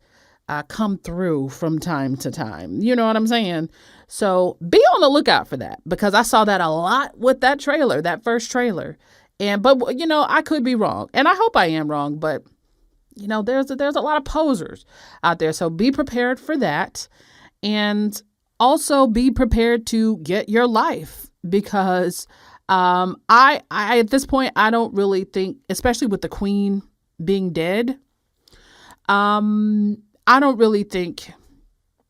come through from time to time. You know what I'm saying? So be on the lookout for that, because I saw that a lot with that trailer, that first trailer. But I could be wrong, and I hope I am wrong, but there's a lot of posers out there. So be prepared for that. And also be prepared to get your life, because I at this point, I don't really think, especially with the Queen being dead, I don't really think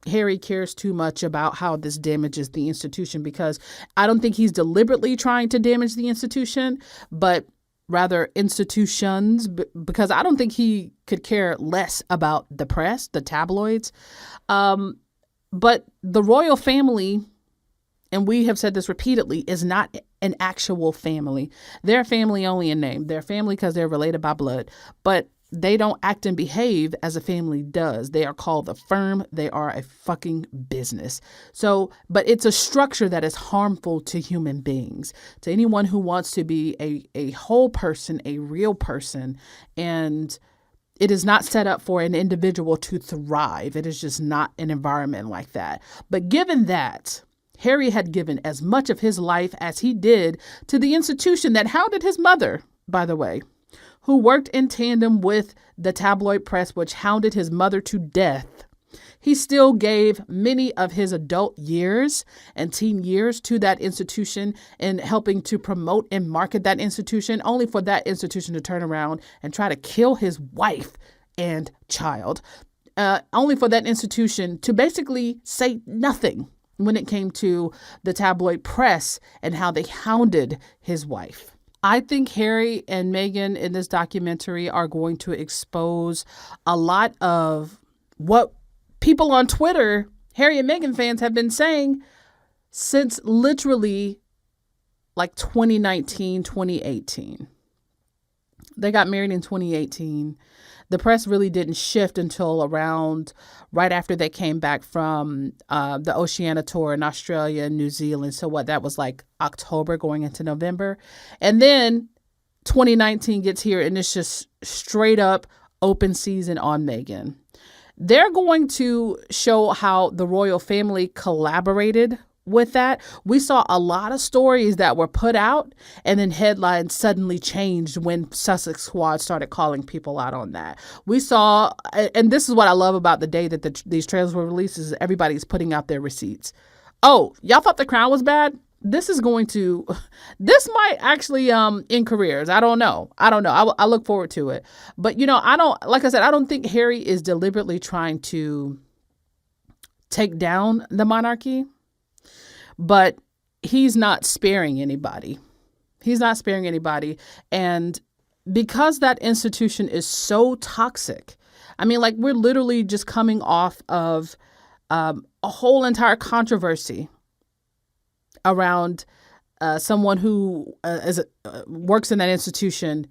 Harry cares too much about how this damages the institution, because I don't think he's deliberately trying to damage the institution, but rather institutions, because I don't think he could care less about the press, the tabloids. But the royal family, and we have said this repeatedly, is not an actual family. They're family only in name. They're family because they're related by blood, but they don't act and behave as a family does. They are called the firm. They are a fucking business. So, but it's a structure that is harmful to human beings, to anyone who wants to be a whole person, a real person. And it is not set up for an individual to thrive. It is just not an environment like that. But given that Harry had given as much of his life as he did to the institution that hounded his mother, by the way, who worked in tandem with the tabloid press, which hounded his mother to death, he still gave many of his adult years and teen years to that institution and helping to promote and market that institution, only for that institution to turn around and try to kill his wife and child, only for that institution to basically say nothing when it came to the tabloid press and how they hounded his wife. I think Harry and Meghan in this documentary are going to expose a lot of what people on Twitter, Harry and Meghan fans, have been saying since literally like 2019, 2018. They got married in 2018. The press really didn't shift until around right after they came back from the Oceania tour in Australia and New Zealand. So that was like October going into November. And then 2019 gets here and it's just straight up open season on Meghan. They're going to show how the royal family collaborated with that. We saw a lot of stories that were put out and then headlines suddenly changed when Sussex Squad started calling people out on that. We saw, and this is what I love about the day that these trailers were released, is everybody's putting out their receipts. Oh, y'all thought The Crown was bad? This might actually end careers. I don't know. I look forward to it. But, like I said, I don't think Harry is deliberately trying to take down the monarchy, but he's not sparing anybody. And because that institution is so toxic, I mean, like, we're literally just coming off of a whole entire controversy around someone who works in that institution,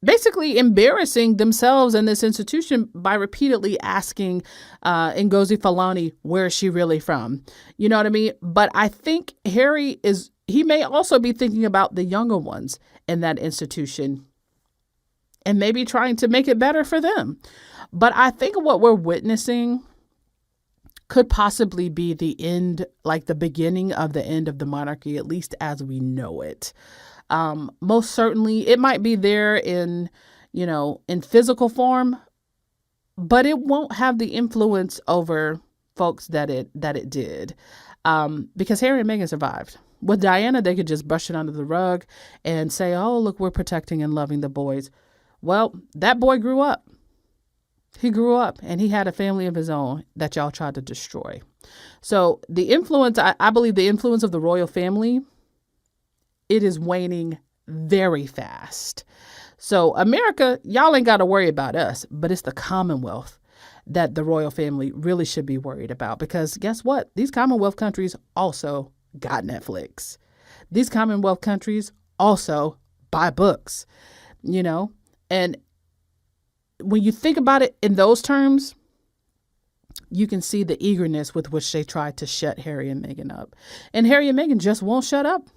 basically embarrassing themselves in this institution by repeatedly asking Ngozi Fulani, where is she really from? You know what I mean? But I think Harry he may also be thinking about the younger ones in that institution and maybe trying to make it better for them. But I think what we're witnessing could possibly be the end, like the beginning of the end of the monarchy, at least as we know it. Most certainly, it might be there in physical form, but it won't have the influence over folks that it did, because Harry and Meghan survived. With Diana, they could just brush it under the rug and say, "Oh, look, we're protecting and loving the boys." Well, that boy grew up. He grew up and he had a family of his own that y'all tried to destroy. So the influence, I believe the influence of the royal family, it is waning very fast. So America, y'all ain't got to worry about us, but it's the Commonwealth that the royal family really should be worried about, because guess what? These Commonwealth countries also got Netflix. These Commonwealth countries also buy books, and when you think about it in those terms, you can see the eagerness with which they tried to shut Harry and Meghan up. And Harry and Meghan just won't shut up.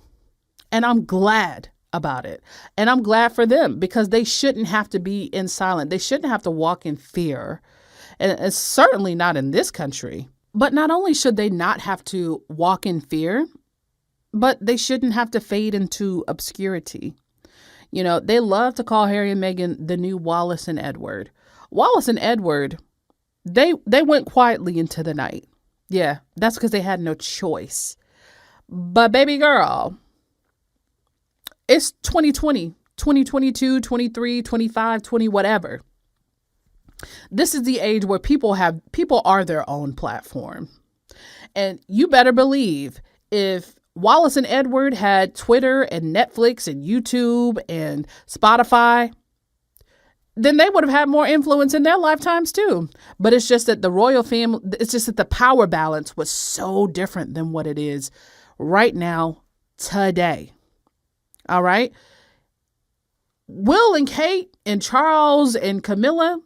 And I'm glad about it. And I'm glad for them, because they shouldn't have to be in silence. They shouldn't have to walk in fear. And it's certainly not in this country. But not only should they not have to walk in fear, but they shouldn't have to fade into obscurity. They love to call Harry and Meghan the new Wallace and Edward. Wallace and Edward, they went quietly into the night. Yeah, that's because they had no choice. But baby girl, it's 2020, 2022, 23, 25, 20, whatever. This is the age where people are their own platform. And you better believe if Wallace and Edward had Twitter and Netflix and YouTube and Spotify, then they would have had more influence in their lifetimes too. But it's just that the royal family, it's just that the power balance was so different than what it is right now, today. All right. Will and Kate and Charles and Camilla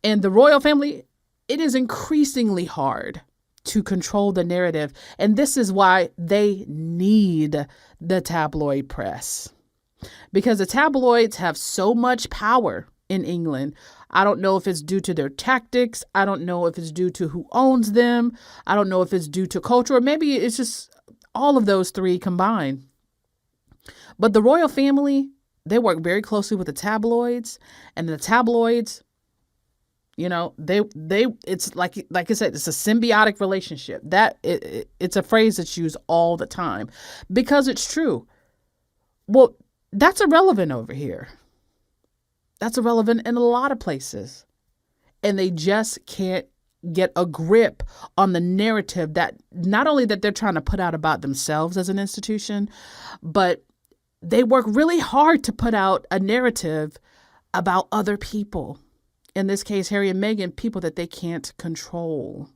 and the royal family, it is increasingly hard to control the narrative. And this is why they need the tabloid press, because the tabloids have so much power in England. I don't know if it's due to their tactics. I don't know if it's due to who owns them. I don't know if it's due to culture, or maybe it's just all of those three combined. But the royal family, they work very closely with the tabloids, and the tabloids, it's like I said, it's a symbiotic relationship. It's a phrase that's used all the time because it's true. Well, that's irrelevant over here. That's irrelevant in a lot of places. And they just can't get a grip on the narrative that not only that they're trying to put out about themselves as an institution, but they work really hard to put out a narrative about other people. In this case, Harry and Meghan, people that they can't control.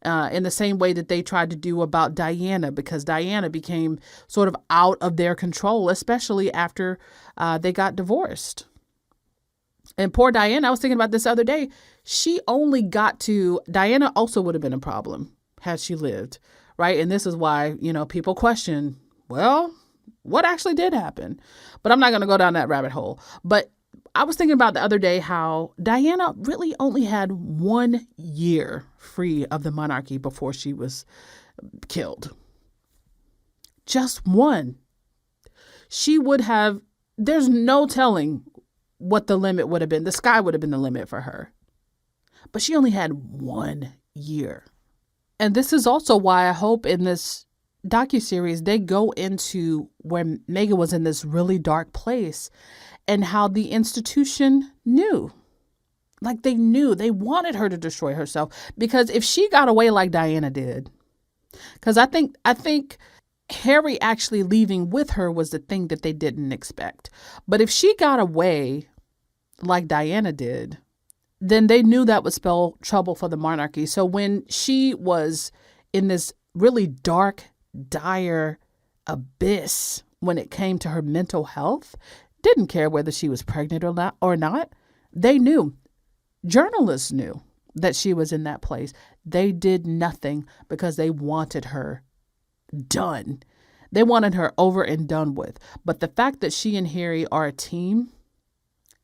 In the same way that they tried to do about Diana, because Diana became sort of out of their control, especially after they got divorced. And poor Diana, I was thinking about this the other day. Diana also would have been a problem had she lived, right? And this is why, people question, well, What actually did happen? But I'm not going to go down that rabbit hole. But I was thinking about the other day how Diana really only had 1 year free of the monarchy before she was killed. Just one. She would have, there's no telling what the limit would have been. The sky would have been the limit for her. But she only had 1 year. And this is also why I hope in this docu-series they go into where Meghan was in this really dark place and how the institution knew. Like they knew, they wanted her to destroy herself, because if she got away like Diana did, because I think Harry actually leaving with her was the thing that they didn't expect. But if she got away like Diana did, then they knew that would spell trouble for the monarchy. So when she was in this really dark, dire abyss when it came to her mental health, didn't care whether she was pregnant or not. They knew. Journalists knew that she was in that place. They did nothing because they wanted her done. They wanted her over and done with. But the fact that she and Harry are a team,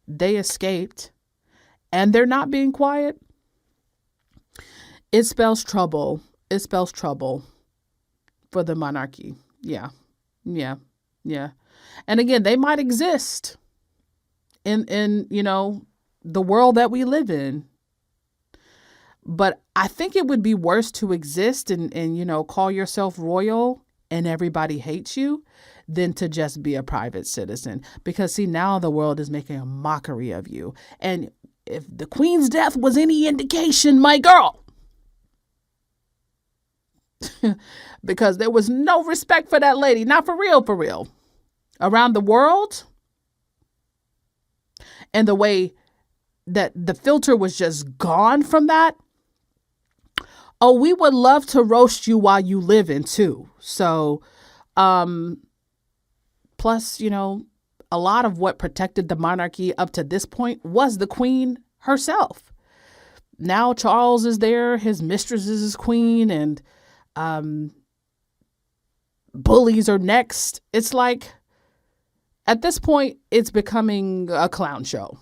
they escaped, and they're not being quiet, it spells trouble. It spells trouble for the monarchy. Yeah. And again, they might exist in the world that we live in. But I think it would be worse to exist and call yourself royal and everybody hates you than to just be a private citizen. Because see, now the world is making a mockery of you. And if the Queen's death was any indication, my girl, because there was no respect for that lady, not for real, around the world. And the way that the filter was just gone from that. Oh, we would love to roast you while you live in too. So, plus, a lot of what protected the monarchy up to this point was the Queen herself. Now Charles is there. His mistress is his queen, and bullies are next. It's like, at this point, it's becoming a clown show,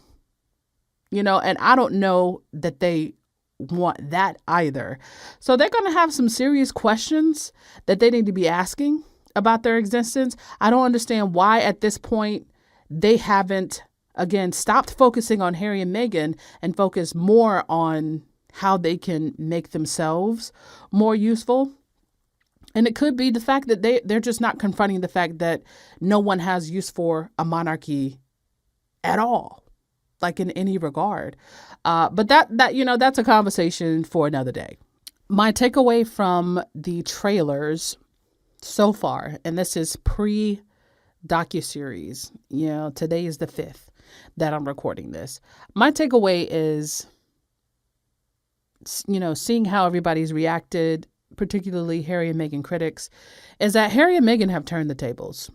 and I don't know that they want that either. So they're going to have some serious questions that they need to be asking about their existence. I don't understand why at this point they haven't, again, stopped focusing on Harry and Meghan and focus more on how they can make themselves more useful. And it could be the fact that they're just not confronting the fact that no one has use for a monarchy at all, like in any regard. But that's a conversation for another day. My takeaway from the trailers so far, and this is pre-docu-series, today is the 5th that I'm recording this. My takeaway is, seeing how everybody's reacted, particularly Harry and Meghan critics, is that Harry and Meghan have turned the tables.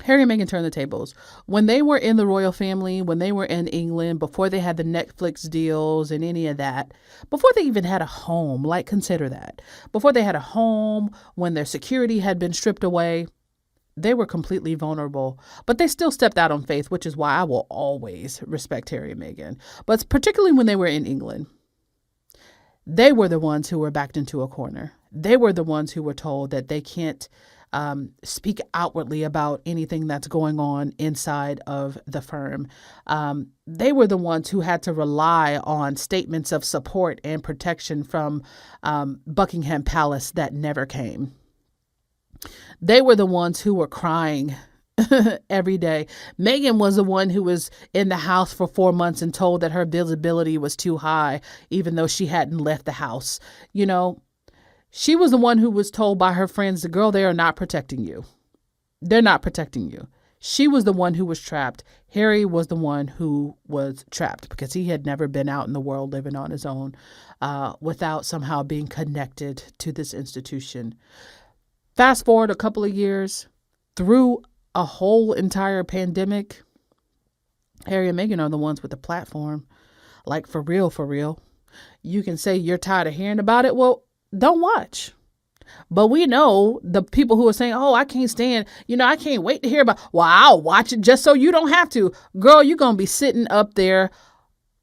Harry and Meghan turned the tables. When they were in the royal family, when they were in England, before they had the Netflix deals and any of that, before they even had a home, consider that. Before they had a home, when their security had been stripped away, they were completely vulnerable. But they still stepped out on faith, which is why I will always respect Harry and Meghan. But particularly when they were in England, they were the ones who were backed into a corner. They were the ones who were told that they can't speak outwardly about anything that's going on inside of the firm. They were the ones who had to rely on statements of support and protection from Buckingham Palace that never came. They were the ones who were crying every day. Meghan was the one who was in the house for 4 months and told that her visibility was too high, even though she hadn't left the house. She was the one who was told by her friends, the girl, they are not protecting you. They're not protecting you. She was the one who was trapped. Harry was the one who was trapped because he had never been out in the world living on his own without somehow being connected to this institution. Fast forward a couple of years, through a whole entire pandemic, Harry and Meghan are the ones with the platform. For real. You can say you're tired of hearing about it. Well, don't watch. But we know the people who are saying, oh, I can't stand, I can't wait to hear about, well, I'll watch it just so you don't have to. Girl, you're going to be sitting up there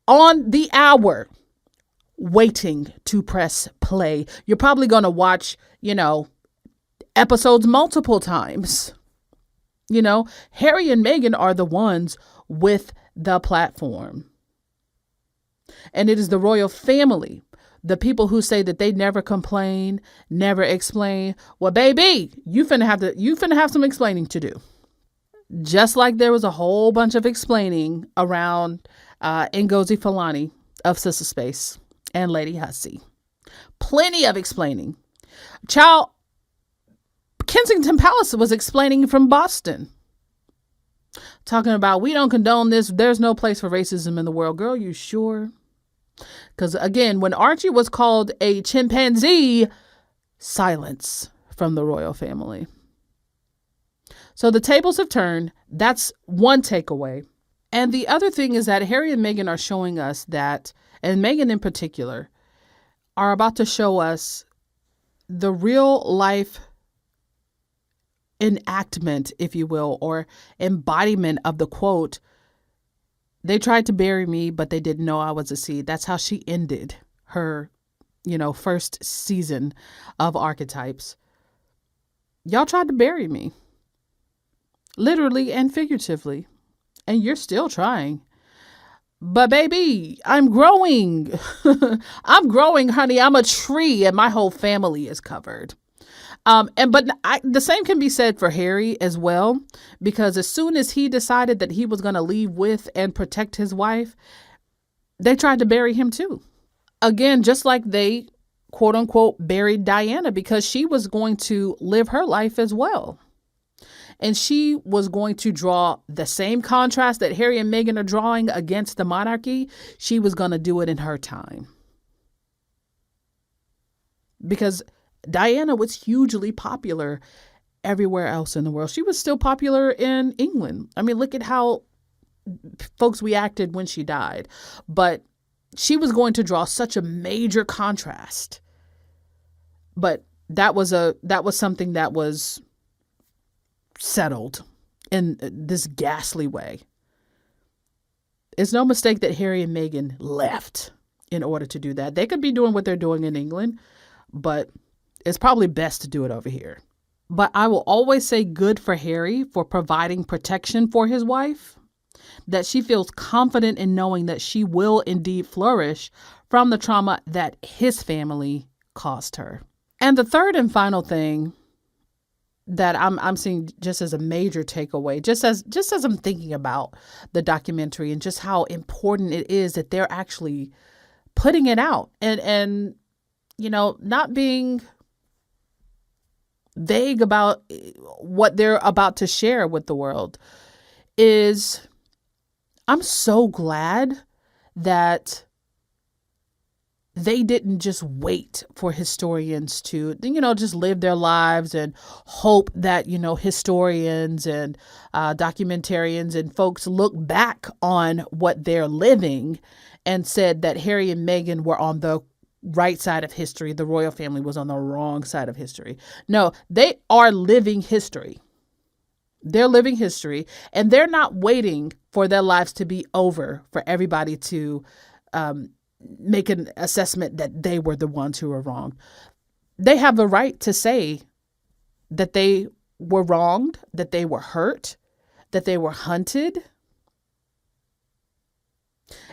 on the hour waiting to press play. You're probably going to watch, episodes multiple times. Harry and Meghan are the ones with the platform. And it is the royal family, the people who say that they never complain, never explain. Well, baby, you finna have some explaining to do. Just like there was a whole bunch of explaining around Ngozi Fulani of Sister Space and Lady Hussey. Plenty of explaining. Child, Kensington Palace was explaining from Boston. Talking about, we don't condone this. There's no place for racism in the world. Girl, you sure? Because again, when Archie was called a chimpanzee, silence from the royal family. So the tables have turned. That's one takeaway. And the other thing is that Harry and Meghan are showing us that, and Meghan in particular, are about to show us the real life enactment, if you will, or embodiment of the quote, they tried to bury me, but they didn't know I was a seed. That's how she ended her, first season of Archetypes. Y'all tried to bury me, literally and figuratively, and you're still trying. But baby, I'm growing. I'm growing, honey. I'm a tree and my whole family is covered. The same can be said for Harry as well, because as soon as he decided that he was going to leave with and protect his wife, they tried to bury him too. Again, just like they, quote unquote, buried Diana, because she was going to live her life as well. And she was going to draw the same contrast that Harry and Meghan are drawing against the monarchy. She was going to do it in her time. Because Diana was hugely popular everywhere else in the world. She was still popular in England. I mean, look at how folks reacted when she died. But she was going to draw such a major contrast. But that was something that was settled in this ghastly way. It's no mistake that Harry and Meghan left in order to do that. They could be doing what they're doing in England, but it's probably best to do it over here. But I will always say good for Harry for providing protection for his wife, that she feels confident in knowing that she will indeed flourish from the trauma that his family caused her. And the third and final thing that I'm seeing just as a major takeaway, just as I'm thinking about the documentary and just how important it is that they're actually putting it out and not being vague about what they're about to share with the world, is I'm so glad that they didn't just wait for historians to, just live their lives and hope that, historians and documentarians and folks look back on what they're living and said that Harry and Meghan were on the right side of history. The royal family was on the wrong side of history. No, they are living history. They're living history, and they're not waiting for their lives to be over for everybody to make an assessment that they were the ones who were wrong. They have the right to say that they were wronged, that they were hurt, that they were hunted,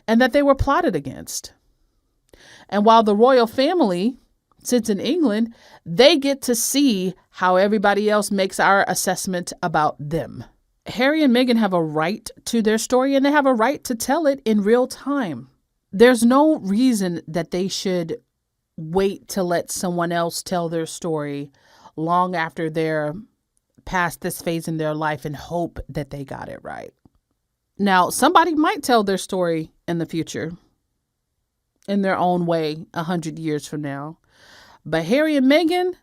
and that they were plotted against. And while the royal family sits in England, they get to see how everybody else makes our assessment about them. Harry and Meghan have a right to their story, and they have a right to tell it in real time. There's no reason that they should wait to let someone else tell their story long after they're past this phase in their life and hope that they got it right. Now, somebody might tell their story in the future in their own way 100 years from now. But Harry and Meghan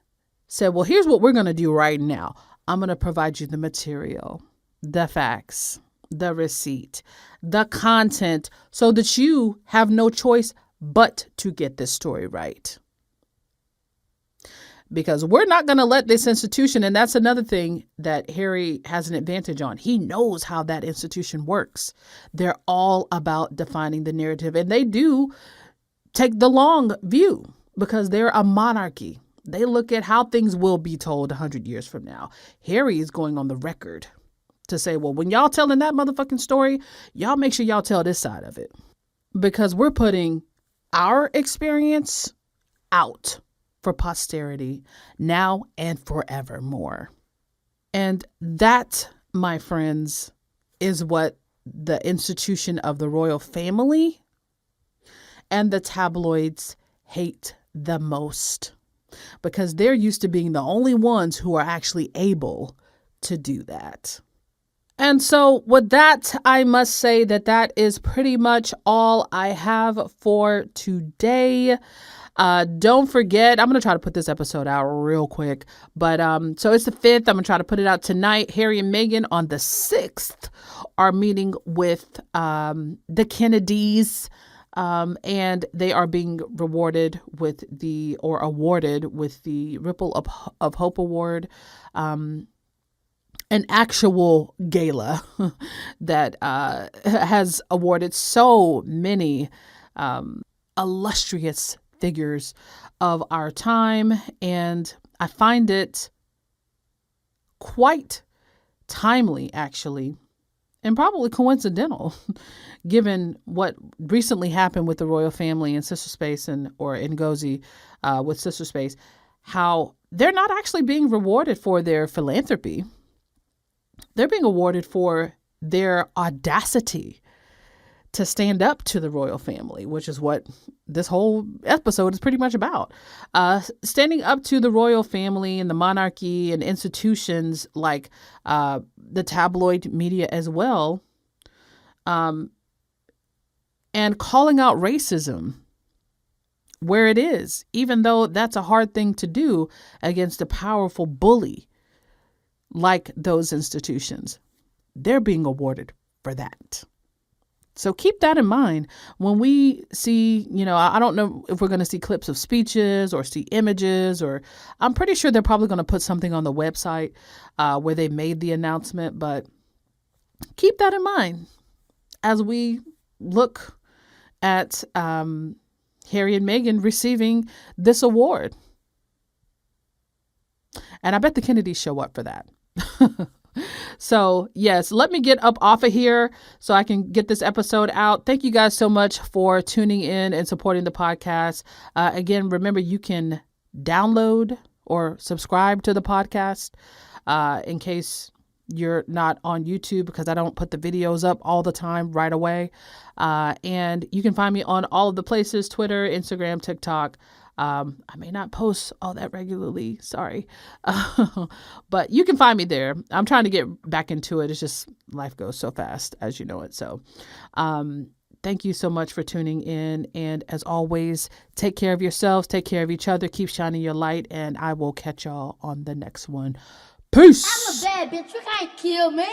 said, well, here's what we're going to do right now. I'm going to provide you the material, the facts, the receipt, the content, so that you have no choice but to get this story right. because we're not going to let this institution. And that's another thing that Harry has an advantage on. He knows how that institution works. They're all about defining the narrative, and they do take the long view because they're a monarchy. They look at how things will be told 100 years from now. Harry is going on the record to say, well, when y'all telling that motherfucking story, y'all make sure y'all tell this side of it, because we're putting our experience out for posterity now and forevermore. And that, my friends, is what the institution of the royal family and the tabloids hate the most, because they're used to being the only ones who are actually able to do that. And so with that, I must say that that is pretty much all I have for today. Don't forget, I'm going to try to put this episode out real quick, but so it's the 5th. I'm going to try to put it out tonight. Harry and Meghan on the 6th are meeting with the Kennedys, and they are being awarded with the Ripple of Hope Award, an actual gala that has awarded so many illustrious figures of our time. And I find it quite timely, actually, and probably coincidental, given what recently happened with the royal family in Sister Space or in Ngozi with Sister Space, how they're not actually being rewarded for their philanthropy. They're being awarded for their audacity to stand up to the royal family, which is what this whole episode is pretty much about. Standing up to the royal family and the monarchy and institutions like the tabloid media as well, and calling out racism where it is, even though that's a hard thing to do against a powerful bully like those institutions. They're being awarded for that. So keep that in mind when we see, I don't know if we're going to see clips of speeches or see images, or I'm pretty sure they're probably going to put something on the website where they made the announcement. But keep that in mind as we look at Harry and Meghan receiving this award. And I bet the Kennedys show up for that. So, yes, let me get up off of here so I can get this episode out. Thank you guys so much for tuning in and supporting the podcast. Again, remember, you can download or subscribe to the podcast in case you're not on YouTube, because I don't put the videos up all the time right away. And you can find me on all of the places: Twitter, Instagram, TikTok. I may not post all that regularly. Sorry. But you can find me there. I'm trying to get back into it. It's just life goes so fast, as you know it. So thank you so much for tuning in. And as always, take care of yourselves. Take care of each other. Keep shining your light. And I will catch y'all on the next one. Peace. I'm a bad bitch. You can't kill me.